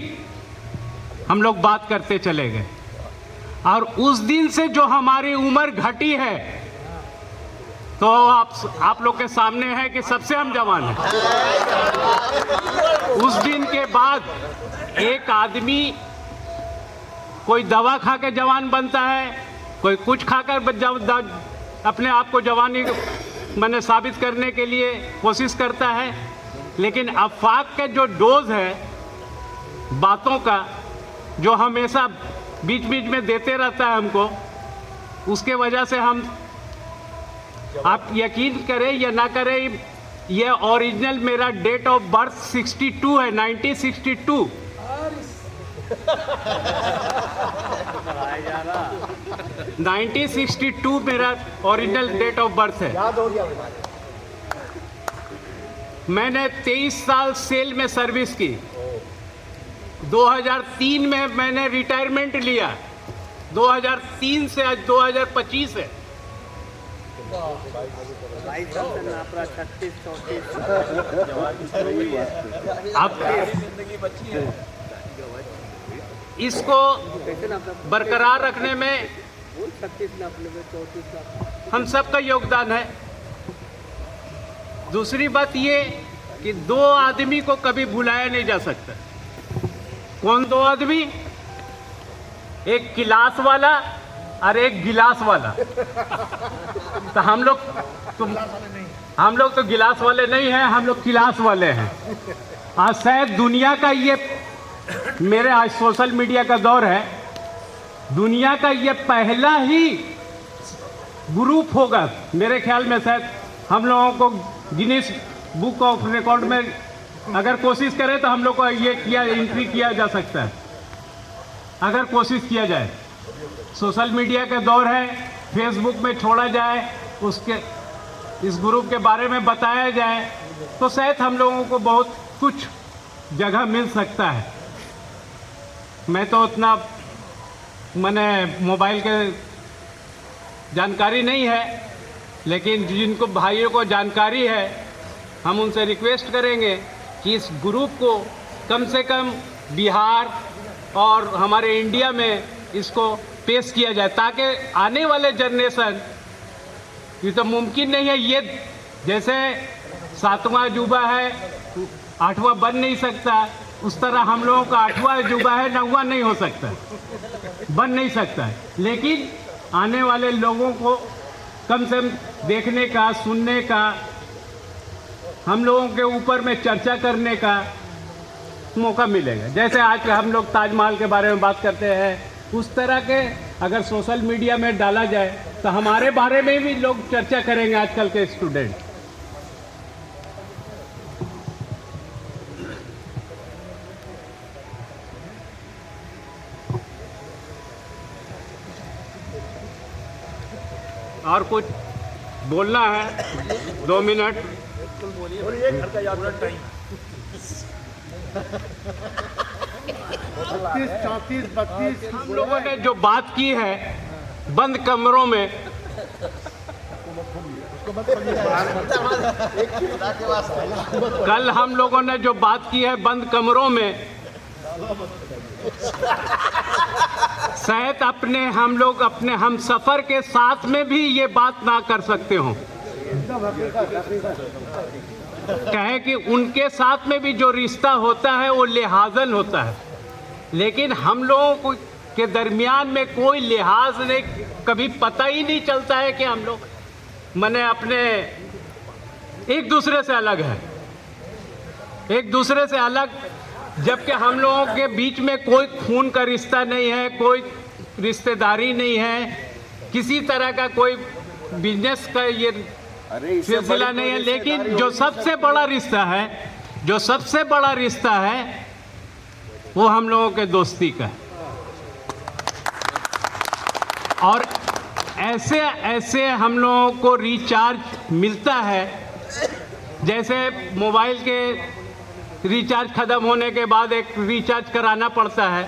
हम लोग बात करते चले गए। और उस दिन से जो हमारी उम्र घटी है, तो आप लोग के सामने है कि सबसे हम जवान हैं। उस दिन के बाद एक आदमी कोई दवा खा के जवान बनता है, कोई कुछ खाकर अपने आप को जवानी मैंने साबित करने के लिए कोशिश करता है, लेकिन आफाक का जो डोज है बातों का, जो हमेशा बीच बीच में देते रहता है हमको, उसके वजह से हम आप यकीन करें या ना करें, ये ओरिजिनल मेरा डेट ऑफ बर्थ 62 है, 1962। याद 1962 मेरा ओरिजिनल डेट ऑफ बर्थ है। हो गया। मैंने 23 साल सेल में सर्विस की। 2003 में मैंने रिटायरमेंट लिया। 2003 से आज 2025 है। 22 साल से नापरा 36 34 अब इसको बरकरार रखने में 36 नापने में 34 हम सबका योगदान है। दूसरी बात ये कि दो आदमी को कभी भुलाया नहीं जा सकता। कौन दो आदमी? एक गिलास वाला और एक गिलास वाला। तो हम लोग तो गिलास वाले नहीं हैं, हम लोग गिलास वाले हैं। आज शायद दुनिया का ये, मेरे आज सोशल मीडिया का दौर है, दुनिया का ये पहला ही ग्रुप होगा मेरे ख्याल में। शायद हम लोगों को गिनीज बुक ऑफ रिकॉर्ड में अगर कोशिश करें तो हम लोग को ये एंट्री किया जा सकता है, अगर कोशिश किया जाए। सोशल मीडिया का दौर है, फेसबुक में छोड़ा जाए, उसके इस ग्रुप के बारे में बताया जाए तो शायद हम लोगों को बहुत कुछ जगह मिल सकता है। मैं तो उतना मैंने मोबाइल के जानकारी नहीं है, लेकिन जिनको भाइयों को जानकारी है हम उनसे रिक्वेस्ट करेंगे कि इस ग्रुप को कम से कम बिहार और हमारे इंडिया में इसको पेश किया जाए, ताकि आने वाले जनरेशन, ये तो मुमकिन नहीं है, ये जैसे 7वां अजूबा है 8वां बन नहीं सकता, उस तरह हम लोगों का 8वां अजूबा है 9वां नहीं हो सकता, बन नहीं सकता। लेकिन आने वाले लोगों को कम से कम देखने का, सुनने का, हम लोगों के ऊपर में चर्चा करने का मौका मिलेगा। जैसे आज हम लोग ताजमहल के बारे में बात करते हैं, उस तरह के अगर सोशल मीडिया में डाला जाए तो हमारे बारे में भी लोग चर्चा करेंगे। आजकल के स्टूडेंट और कुछ बोलना है 2 मिनट। बोलिए, घर का याद टाइम 32, 32 हम लोगों ने जो बात की है बंद कमरों में, कल हम लोगों ने जो बात की है बंद कमरों में, शायद हम लोग अपने हम सफर के साथ में भी ये बात ना कर सकते हो। कहे कि उनके साथ में भी जो रिश्ता होता है वो लिहाजन होता है, लेकिन हम लोगों को के दरमियान में कोई लिहाज नहीं, कभी पता ही नहीं चलता है कि हम लोग मने अपने एक दूसरे से अलग है, एक दूसरे से अलग, जबकि हम लोगों के बीच में कोई खून का रिश्ता नहीं है, कोई रिश्तेदारी नहीं है, किसी तरह का कोई बिजनेस का ये सिलसिला नहीं है। लेकिन जो सबसे बड़ा रिश्ता है, जो सबसे बड़ा रिश्ता है वो हम लोगों के दोस्ती का है। और ऐसे ऐसे हम लोगों को रिचार्ज मिलता है, जैसे मोबाइल के रिचार्ज ख़त्म होने के बाद एक रिचार्ज कराना पड़ता है,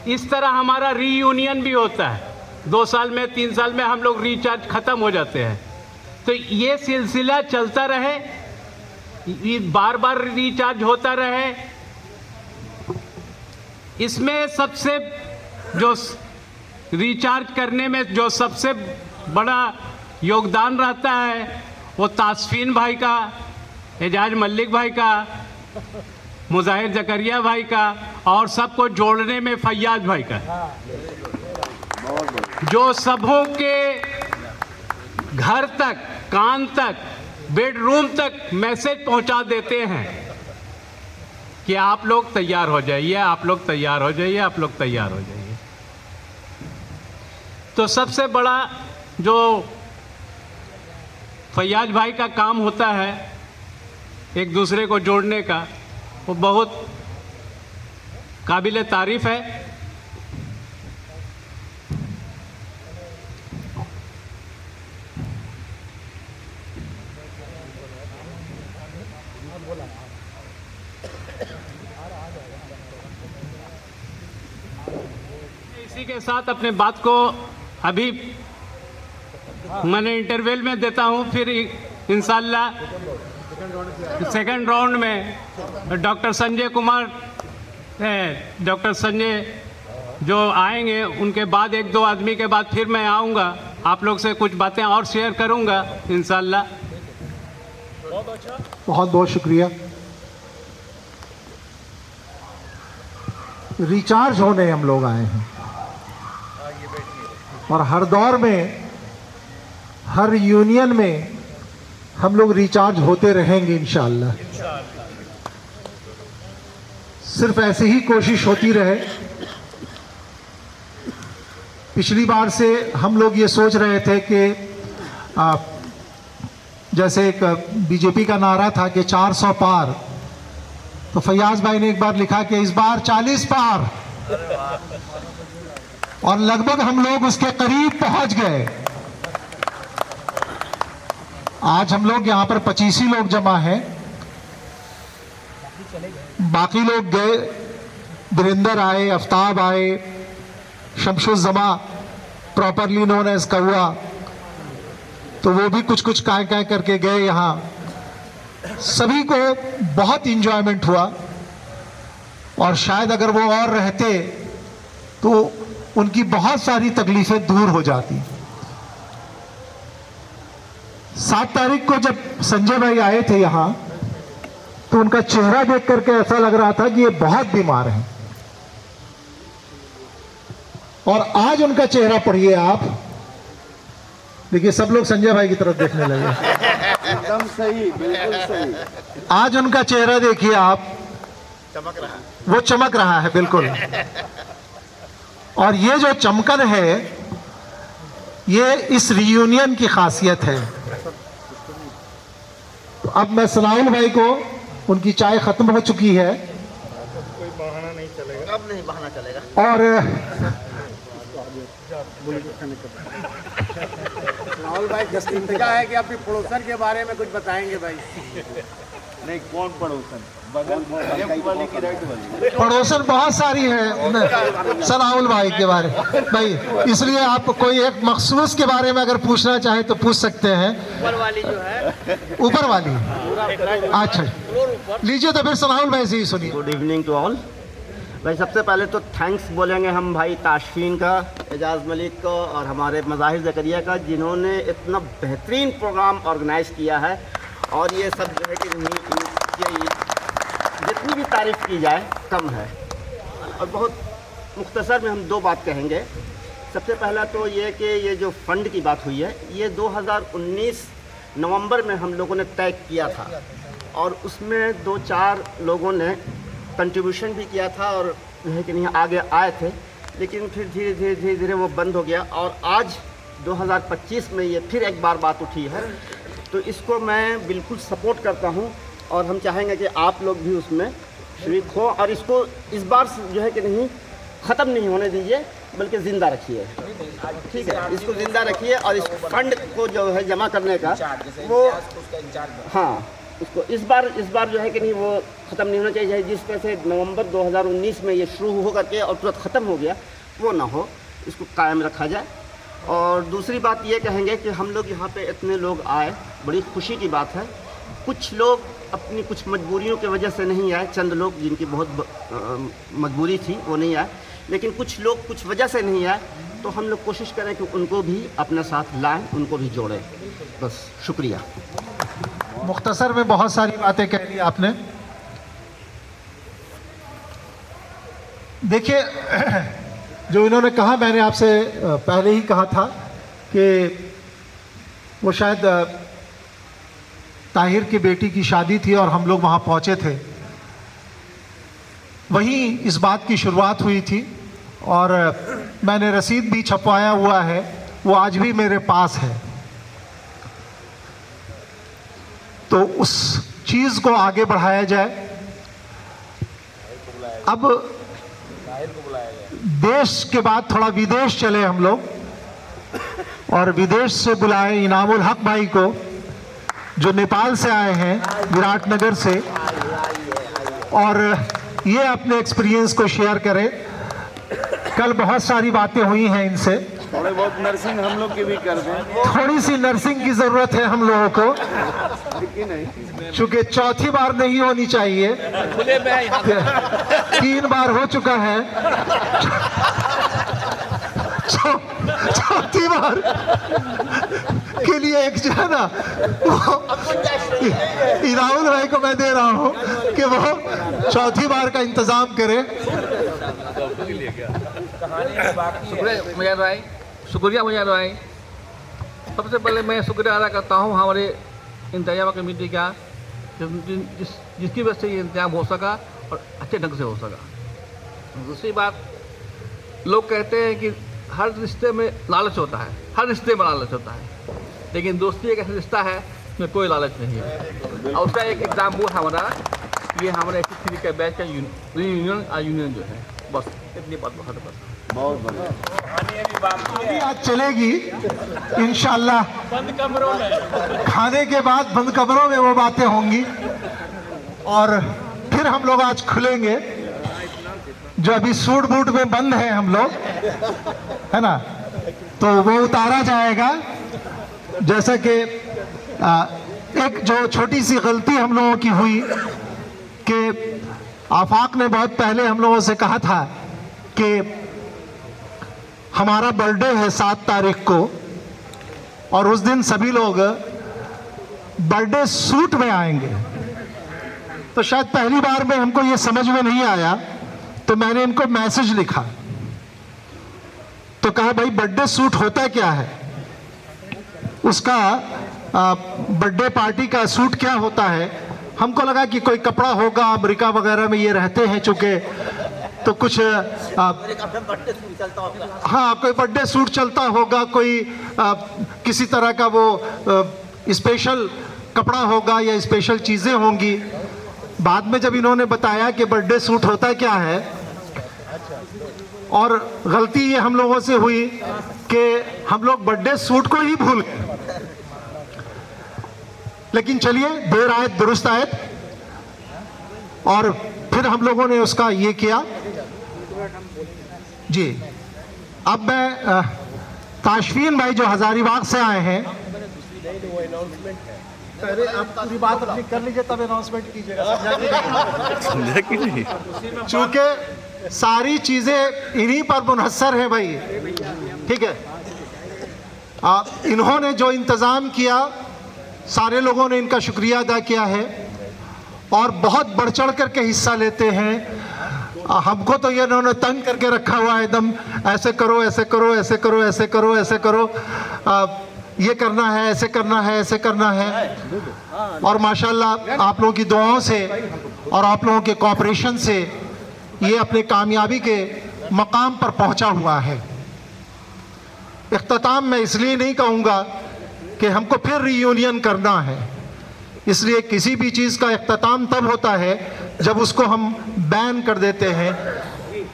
इस तरह हमारा रीयूनियन भी होता है। 2 साल में 3 साल में हम लोग रिचार्ज ख़त्म हो जाते हैं। तो ये सिलसिला चलता रहे, ये बार बार रिचार्ज होता रहे। इसमें सबसे जो रिचार्ज करने में जो सबसे बड़ा योगदान रहता है वो तासफीन भाई का, एजाज मलिक भाई का, मुजाहिर जकरिया भाई का, और सबको जोड़ने में फैयाज भाई का, जो सबों के घर तक, कान तक, बेडरूम तक मैसेज पहुंचा देते हैं कि आप लोग तैयार हो जाइए, आप लोग तैयार हो जाइए, आप लोग तैयार हो जाइए। तो सबसे बड़ा जो फैयाज भाई का काम होता है एक दूसरे को जोड़ने का, वो बहुत काबिल तारीफ़ है। इसी के साथ अपने बात को अभी मैंने इंटरवल में देता हूँ, फिर इंशाल्लाह सेकंड राउंड में डॉक्टर संजय जो आएंगे, उनके बाद एक दो आदमी के बाद फिर मैं आऊँगा, आप लोग से कुछ बातें और शेयर करूँगा इंशाल्लाह। बहुत बहुत शुक्रिया। रिचार्ज होने हम लोग आए हैं और हर दौर में, हर यूनियन में हम लोग रिचार्ज होते रहेंगे इंशाअल्लाह। सिर्फ ऐसे ही कोशिश होती रहे। पिछली बार से हम लोग ये सोच रहे थे कि जैसे एक बीजेपी का नारा था कि 400 पार, तो फैयाज भाई ने एक बार लिखा कि इस बार 40 पार, और लगभग हम लोग उसके करीब पहुंच गए। आज हम लोग यहाँ पर 25 ही लोग जमा हैं, बाकी लोग गए, वीरेंद्र आए, आफ्ताब आए, शमशुज़्ज़मा प्रॉपरली नोन एज कौआ, तो वो भी कुछ कुछ काय करके गए यहाँ। सभी को बहुत इंजॉयमेंट हुआ, और शायद अगर वो और रहते तो उनकी बहुत सारी तकलीफें दूर हो जाती। 7 तारीख को जब संजय भाई आए थे यहाँ, तो उनका चेहरा देख करके ऐसा लग रहा था कि ये बहुत बीमार हैं, और आज उनका चेहरा पढ़िए आप, देखिए सब लोग संजय भाई की तरफ देखने लगे। एकदम सही, बिल्कुल सही। आज उनका चेहरा देखिए आप, चमक रहा है, वो चमक रहा है बिल्कुल। और ये जो चमकन है, ये इस रियूनियन की खासियत है। तो अब मैं सनाउल भाई को, उनकी चाय खत्म हो चुकी है, कोई बहाना नहीं चलेगा, अब नहीं बहाना चलेगा। और राहुल भाई जस्टिफिका है कि अपने पड़ोसन के बारे में कुछ बताएंगे भाई। नहीं, कौन पड़ोसन? पड़ोसन बहुत सारी है सनाउल भाई के बारे भाई, इसलिए आप कोई एक मखसूस के बारे में अगर पूछना चाहे तो पूछ सकते हैं। ऊपर वाली जो है, ऊपर वाली, अच्छा लीजिए, तो फिर सनाउल भाई से ही सुनिए। Good evening to all. भाई सबसे पहले तो थैंक्स बोलेंगे हम भाई ताशफीन का, एजाज मलिक को और हमारे मज़ाहिर ज़करिया का, जिन्होंने इतना बेहतरीन प्रोग्राम ऑर्गेनाइज़ किया है। और ये सब जो है कि जितनी भी तारीफ़ की जाए कम है। और बहुत मुख्तसर में हम 2 बात कहेंगे। सबसे पहला तो ये कि ये जो फ़ंड की बात हुई है, ये 2019 नवंबर में हम लोगों ने तय किया था, और उसमें 2-4 लोगों ने कंट्रीब्यूशन भी किया था और जो है कि नहीं आगे आए थे, लेकिन फिर धीरे धीरे वो बंद हो गया। और आज 2025 में ये फिर एक बार बात उठी है, तो इसको मैं बिल्कुल सपोर्ट करता हूँ, और हम चाहेंगे कि आप लोग भी उसमें शरीक हो, और इसको इस बार जो है कि नहीं ख़त्म नहीं होने दीजिए, बल्कि ज़िंदा रखिए। ठीक है, इसको ज़िंदा रखिए, और इस फंड को जो है जमा करने का वो, हाँ, उसको इस बार जो है कि नहीं वो ख़त्म नहीं होना चाहिए। जिस तरह से नवंबर 2019 में ये शुरू हो करके और तुरंत ख़त्म हो गया, वो ना हो, इसको कायम रखा जाए। और दूसरी बात ये कहेंगे कि हम लोग यहाँ पे इतने लोग आए, बड़ी खुशी की बात है। कुछ लोग अपनी कुछ मजबूरियों की वजह से नहीं आए, चंद लोग जिनकी बहुत मजबूरी थी वो नहीं आए, लेकिन कुछ लोग कुछ वजह से नहीं आए, तो हम लोग कोशिश करें कि उनको भी अपने साथ लाएं, उनको भी जोड़ें। बस, शुक्रिया। मुख्तसर में बहुत सारी बातें कह ली आपने। देखिए, जो इन्होंने कहा, मैंने आपसे पहले ही कहा था कि वो शायद ताहिर की बेटी की शादी थी और हम लोग वहाँ पहुँचे थे, वहीं इस बात की शुरुआत हुई थी। और मैंने रसीद भी छपवाया हुआ है, वो आज भी मेरे पास है। तो उस चीज़ को आगे बढ़ाया जाए। अब देश के बाद थोड़ा विदेश चले हम लोग, और विदेश से बुलाए इनामुल हक भाई को, जो नेपाल से आए हैं, विराटनगर से, और ये अपने एक्सपीरियंस को शेयर करें। कल बहुत सारी बातें हुई हैं इनसे, थोड़े बहुत नर्सिंग हम लोग की भी कर दें। थोड़ी सी नर्सिंग की ज़रूरत है हम लोगों को, चूंकि चौथी बार नहीं होनी चाहिए, 3 बार हो चुका है, चौथी बार के लिए एक जो है ना, इनामुल भाई को मैं दे रहा हूँ कि वो चौथी बार का इंतजाम करें। शुक्रिया मुजाहिद भाई। सबसे पहले मैं शुक्रिया अदा करता हूँ हमारे इंतजाम कमेटी का, जिसकी वजह से ये इंतजाम हो सका और अच्छे ढंग से हो सका। दूसरी बात, लोग कहते हैं कि हर रिश्ते में लालच होता है, हर रिश्ते में लालच होता है, लेकिन दोस्ती एक ऐसा रिश्ता है जिसमें कोई लालच नहीं है। और उसका एक एग्जाम्पल हमारा ये हमारे SC3 के बैच का यूनियन जो है, बस इतनी बात बहुत अभी आज चलेगी इंशाल्लाह, बंद कमरों में, खाने के बाद बंद कमरों में वो बातें होंगी, और फिर हम लोग आज खुलेंगे। जो अभी सूट बूट में बंद है हम लोग, है ना, तो वो उतारा जाएगा। जैसा कि एक जो छोटी सी गलती हम लोगों की हुई कि आफाक ने बहुत पहले हम लोगों से कहा था कि हमारा बर्थडे है 7 तारीख को, और उस दिन सभी लोग बर्थडे सूट में आएंगे। तो शायद पहली बार में हमको ये समझ में नहीं आया, तो मैंने इनको मैसेज लिखा, तो कहा भाई बर्थडे सूट होता क्या है, उसका बर्थडे पार्टी का सूट क्या होता है। हमको लगा कि कोई कपड़ा होगा, अमेरिका वगैरह में ये रहते हैं चूंकि, तो कुछ हाँ कोई बर्थडे सूट चलता होगा, कोई किसी तरह का वो स्पेशल कपड़ा होगा या स्पेशल चीज़ें होंगी। बाद में जब इन्होंने बताया कि बर्थडे सूट होता क्या है, और गलती ये हम लोगों से हुई कि हम लोग बर्थडे सूट को ही भूल गए। लेकिन चलिए, देर आयत दुरुस्त आयत, और फिर हम लोगों ने उसका ये किया जी। अब मैं ताशफीन भाई जो हजारीबाग से आए हैं, पहले आप पूरी बात अपनी कर लीजिए, तब अनाउंसमेंट कीजिएगा, चूंकि सारी चीजें इन्हीं पर मुनहसर हैं भाई, ठीक है। इन्होंने जो इंतजाम किया, सारे लोगों ने इनका शुक्रिया अदा किया है, और बहुत बढ़ चढ़ करके हिस्सा लेते हैं। हमको तो ये इन्होंने तंग करके रखा हुआ है एकदम, ऐसे करो, ऐसे करो, ऐसे करो, ऐसे करो, ऐसे करो, ये करना है, ऐसे करना है, ऐसे करना है। और माशाल्लाह आप लोगों की दुआओं से और आप लोगों के कोऑपरेशन से ये अपने कामयाबी के मकाम पर पहुंचा हुआ है। इख्तिताम मैं इसलिए नहीं कहूँगा कि हमको फिर रीयूनियन करना है, इसलिए किसी भी चीज़ का इख्तिताम तब होता है जब उसको हम बैन कर देते हैं।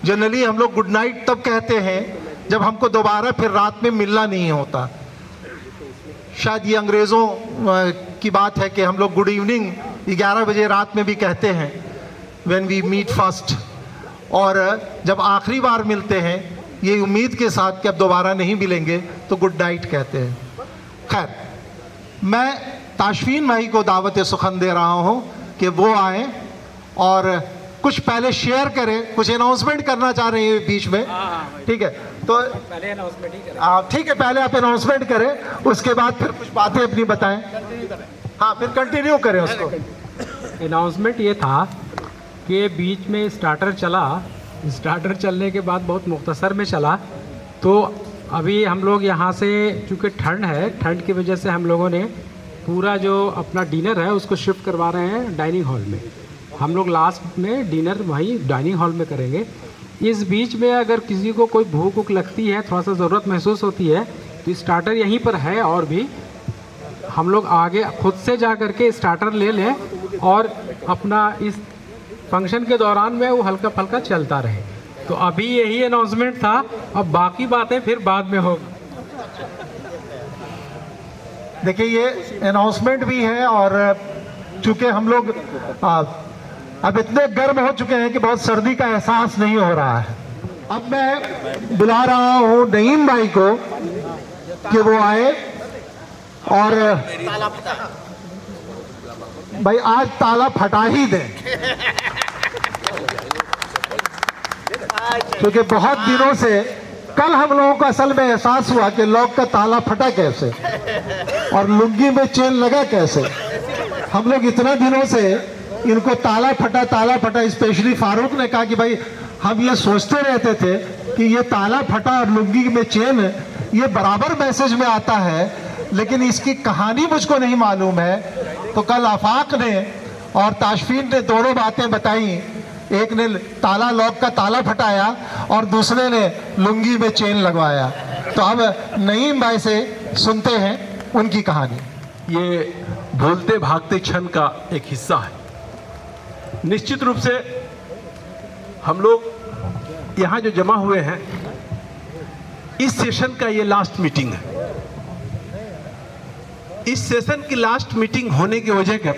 जनरली हम लोग गुड नाइट तब कहते हैं जब हमको दोबारा फिर रात में मिलना नहीं होता। शायद ये अंग्रेज़ों की बात है कि हम लोग गुड इवनिंग 11 बजे रात में भी कहते हैं, व्हेन वी मीट फर्स्ट, और जब आखिरी बार मिलते हैं ये उम्मीद के साथ कि अब दोबारा नहीं मिलेंगे तो गुड नाइट कहते हैं। खैर, मैं ताशफीन भाई को दावत सुखन दे रहा हूँ कि वो आए और कुछ पहले शेयर करें, कुछ अनाउंसमेंट करना चाह रहे हैं बीच में, ठीक है। तो पहले अनाउंसमेंट ही करें। ठीक है, पहले आप अनाउंसमेंट करें, उसके बाद फिर कुछ बातें अपनी बताएं। हाँ, फिर कंटिन्यू करें उसको। अनाउंसमेंट ये था कि बीच में स्टार्टर चला, स्टार्टर चलने के बाद बहुत मुख्तसर में चला, तो अभी हम लोग यहाँ से, चूँकि ठंड है, ठंड की वजह से हम लोगों ने पूरा जो अपना डिनर है उसको शिफ्ट करवा रहे हैं डाइनिंग हॉल में। हम लोग लास्ट में डिनर वहीं डाइनिंग हॉल में करेंगे। इस बीच में अगर किसी को कोई भूख वूख लगती है, थोड़ा सा ज़रूरत महसूस होती है, तो स्टार्टर यहीं पर है, और भी हम लोग आगे खुद से जा करके स्टार्टर ले लें और अपना इस फंक्शन के दौरान में वो हल्का फल्का चलता रहे। तो अभी यही अनाउंसमेंट था, अब बाकी बातें फिर बाद में होगी। देखिए ये अनाउंसमेंट भी है और चूंकि हम लोग अब इतने गर्म हो चुके हैं कि बहुत सर्दी का एहसास नहीं हो रहा है। अब मैं बुला रहा हूँ नईम भाई को कि वो आए और भाई आज ताला फटा ही दें, क्योंकि बहुत दिनों से कल हम लोगों को असल में एहसास हुआ कि लॉक का ताला फटा कैसे और लुंगी में चेन लगा कैसे। हम लोग इतना दिनों से इनको ताला फटा, स्पेशली फारूक ने कहा कि भाई हम ये सोचते रहते थे कि ये ताला फटा और लुंगी में चेन ये बराबर मैसेज में आता है, लेकिन इसकी कहानी मुझको नहीं मालूम है। तो कल आफाक ने और ताशफीन ने दोनों बातें बताई, एक ने ताला लॉक का ताला फटाया और दूसरे ने लुंगी में चेन लगवाया। तो अब नईम भाई से सुनते हैं उनकी कहानी। ये भूलते भागते क्षण का एक हिस्सा है। निश्चित रूप से हम लोग यहाँ जो जमा हुए हैं, इस सेशन का ये लास्ट मीटिंग है। इस सेशन की लास्ट मीटिंग होने की वजह क्या,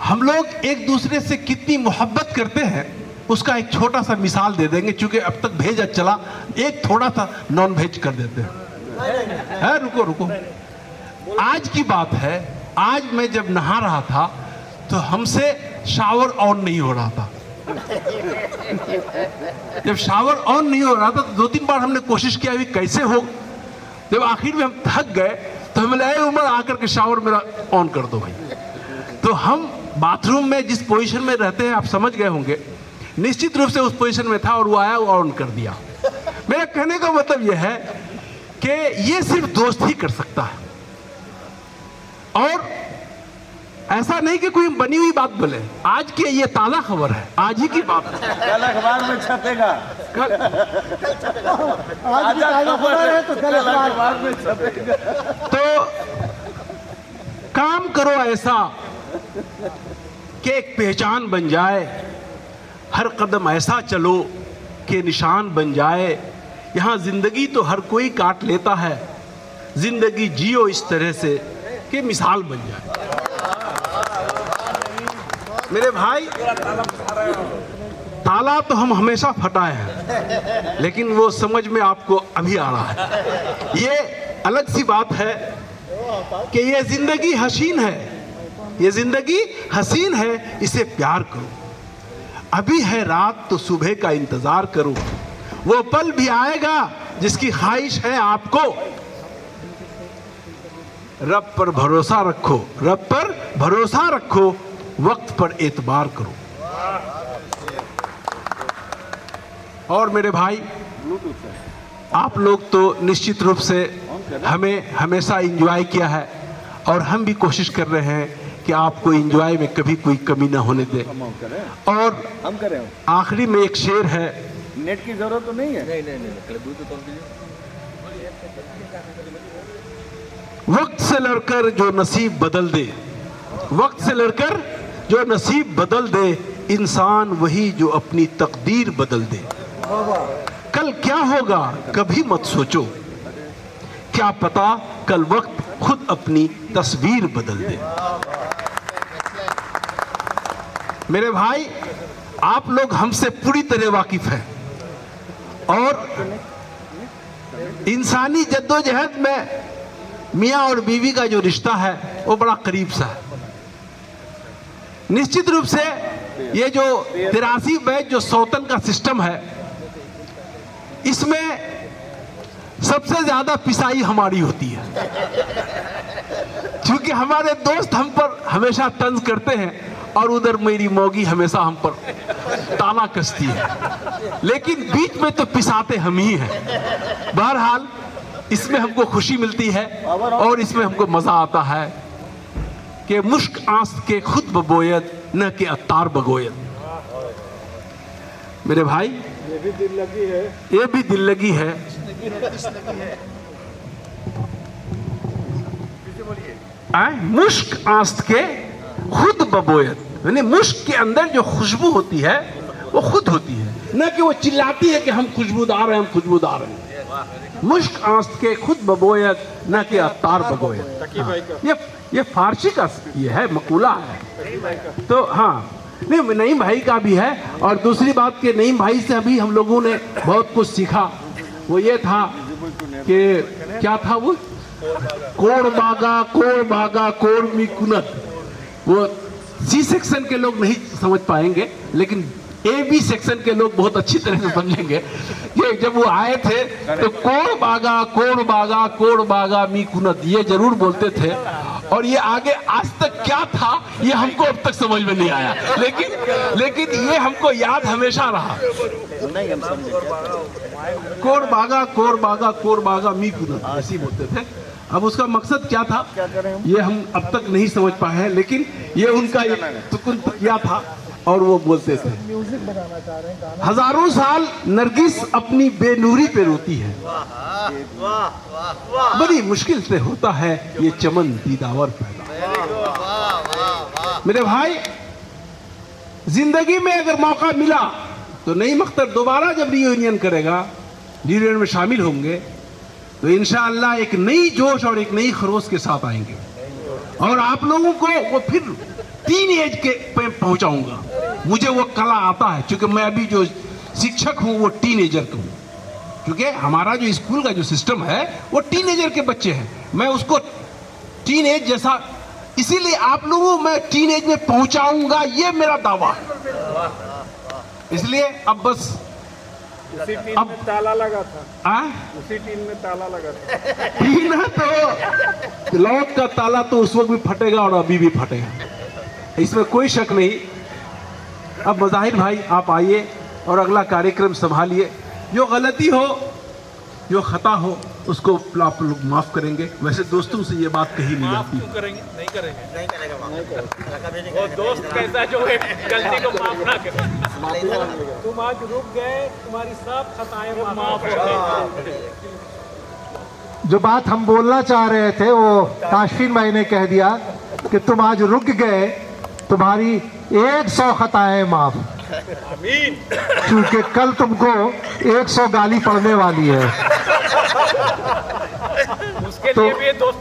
हम लोग एक दूसरे से कितनी मोहब्बत करते हैं उसका एक छोटा सा मिसाल दे देंगे। चूंकि अब तक भेज चला, एक थोड़ा सा नॉन भेज कर देते हैं। रुको, आज की बात है। आज मैं जब नहा रहा था तो हमसे शावर ऑन नहीं हो रहा था। जब शावर ऑन नहीं हो रहा था तो 2-3 बार हमने कोशिश किया भी कैसे हो। जब आखिर में हम थक गए तो हमें लगा उमर आकर के शावर मेरा ऑन कर दो भाई। तो हम बाथरूम में जिस पोजीशन में रहते हैं आप समझ गए होंगे, निश्चित रूप से उस पोजीशन में था और वो आया, वो ऑन कर दिया। मेरा कहने का मतलब यह है कि ये सिर्फ दोस्त ही कर सकता है, और ऐसा नहीं कि कोई बनी हुई बात बोले। आज की ये ताज़ा खबर है, आज ही की बात है। कल अखबार में छपेगा। आज की ताज़ा खबर है तो कल अखबार में छपेगा। तो काम करो ऐसा कि एक पहचान बन जाए, हर कदम ऐसा चलो कि निशान बन जाए। यहाँ जिंदगी तो हर कोई काट लेता है, जिंदगी जियो इस तरह से कि मिसाल बन जाए। मेरे भाई, ताला तो हम हमेशा फटाए हैं, लेकिन वो समझ में आपको अभी आ रहा है। ये अलग सी बात है कि ये जिंदगी हसीन है, ये जिंदगी हसीन है, इसे प्यार करो। अभी है रात तो सुबह का इंतजार करो, वो पल भी आएगा जिसकी ख्वाहिश है आपको। रब पर भरोसा रखो, रब पर भरोसा रखो, वक्त पर एतबार करो। और मेरे भाई, आप लोग तो निश्चित रूप से हमें हमेशा एंजॉय किया है, और हम भी कोशिश कर रहे हैं कि आपको एंजॉय में कभी कोई कमी ना होने दे। और हम करें। आखिरी में एक शेर है। नेट की जरूरत तो नहीं है? वक्त से लड़कर जो नसीब बदल दे, वक्त से लड़कर जो नसीब बदल दे, इंसान वही जो अपनी तकदीर बदल दे। कल क्या होगा कभी मत सोचो, क्या पता कल वक्त खुद अपनी तस्वीर बदल दे। मेरे भाई, आप लोग हमसे पूरी तरह वाकिफ हैं, और इंसानी जद्दोजहद में मियाँ और बीवी का जो रिश्ता है वो बड़ा करीब सा है। निश्चित रूप से ये जो 83 बैच जो सौतन का सिस्टम है, इसमें सबसे ज्यादा पिसाई हमारी होती है, क्योंकि हमारे दोस्त हम पर हमेशा तंज करते हैं और उधर मेरी मौगी हमेशा हम पर ताना कसती है, लेकिन बीच में तो पिसाते हम ही हैं। बहरहाल इसमें हमको खुशी मिलती है और इसमें हमको मजा आता है कि मुश्क आंस के खुद बबोयत न के अत्तार बगोयत। मेरे भाई, ये भी दिल लगी है, ये भी दिल लगी है। मुश्क आस्त के खुद बबोयत, यानी मुश्क के अंदर जो खुशबू होती है वो खुद होती है, न कि वो चिल्लाती है कि हम खुशबूदार हैं, हम खुशबूदार हैं। मुश्क आस्त के खुद बबोयत, न कि अत्तार बबोयत। ये फारसी का ये है, मकूला है। तो हाँ, नहीं नईम भाई का भी है। और दूसरी बात कि नईम भाई से अभी हम लोगों ने बहुत कुछ सीखा। वो ये था कि क्या था वो, कोड़ बागा कोड़ मी कुनत। वो सी सेक्शन के लोग नहीं समझ पाएंगे, लेकिन ए बी सेक्शन के लोग बहुत अच्छी तरह से समझेंगे कि जब वो आए थे तो कोड़ बागा मी कुनत ये जरूर बोलते थे। और ये आगे आज तक क्या था ये हमको अब तक समझ में नहीं आया, लेकिन ये हमको याद हमेशा रहा। कोड़ बागा मी कुनत ऐसे बोलते थे। अब उसका मकसद क्या था ये हम अब तक नहीं समझ पाए हैं, लेकिन ये उनका क्या था और वो बोलते थे। हजारों साल नरगिस अपनी बेनूरी पे रोती है, बड़ी मुश्किल से होता है ये चमन दीदावर पैदा। मेरे भाई, जिंदगी में अगर मौका मिला तो नईम अख्तर दोबारा जब रियूनियन करेगा, रियूनियन में शामिल होंगे, तो इंशाअल्लाह एक नई जोश और एक नई खरोश के साथ आएंगे और आप लोगों को वो फिर टीन एज के पे पहुंचाऊंगा। मुझे वो कला आता है, क्योंकि मैं अभी जो शिक्षक हूं वो टीनेजर का हूं, क्योंकि हमारा जो स्कूल का जो सिस्टम है वो टीनेजर के बच्चे हैं। मैं उसको टीन एज जैसा, इसीलिए आप लोगों को मैं टीन एज में पहुंचाऊंगा, ये मेरा दावा है। इसलिए अब बस उसी टीन में ताला लगा था। उसी टीन में ताला लगा था। टीन है तो लौट का ताला तो उस वक्त भी फटेगा और अभी भी फटेगा, इसमें कोई शक नहीं। अब मज़ाहिर भाई आप आइए और अगला कार्यक्रम संभालिए। जो गलती हो, जो खता हो, उसको आप लोग माफ करेंगे। वैसे दोस्तों से ये बात कही नहीं जाती। करेंगे नहीं करेंगे। वो दोस्त कैसा जो है गलती को माफ ना करे। तुम आज रुक गए, तुम्हारी सब खताएं माफ हो गई। जो बात हम बोलना चाह रहे थे वो ताशफीन भाई ने कह दिया कि तुम आज रुक गए, तुम्हारी 100 खताएं माफ, क्योंकि कल तुमको 100 गाली पड़ने वाली है। उसके लिए भी दोस्त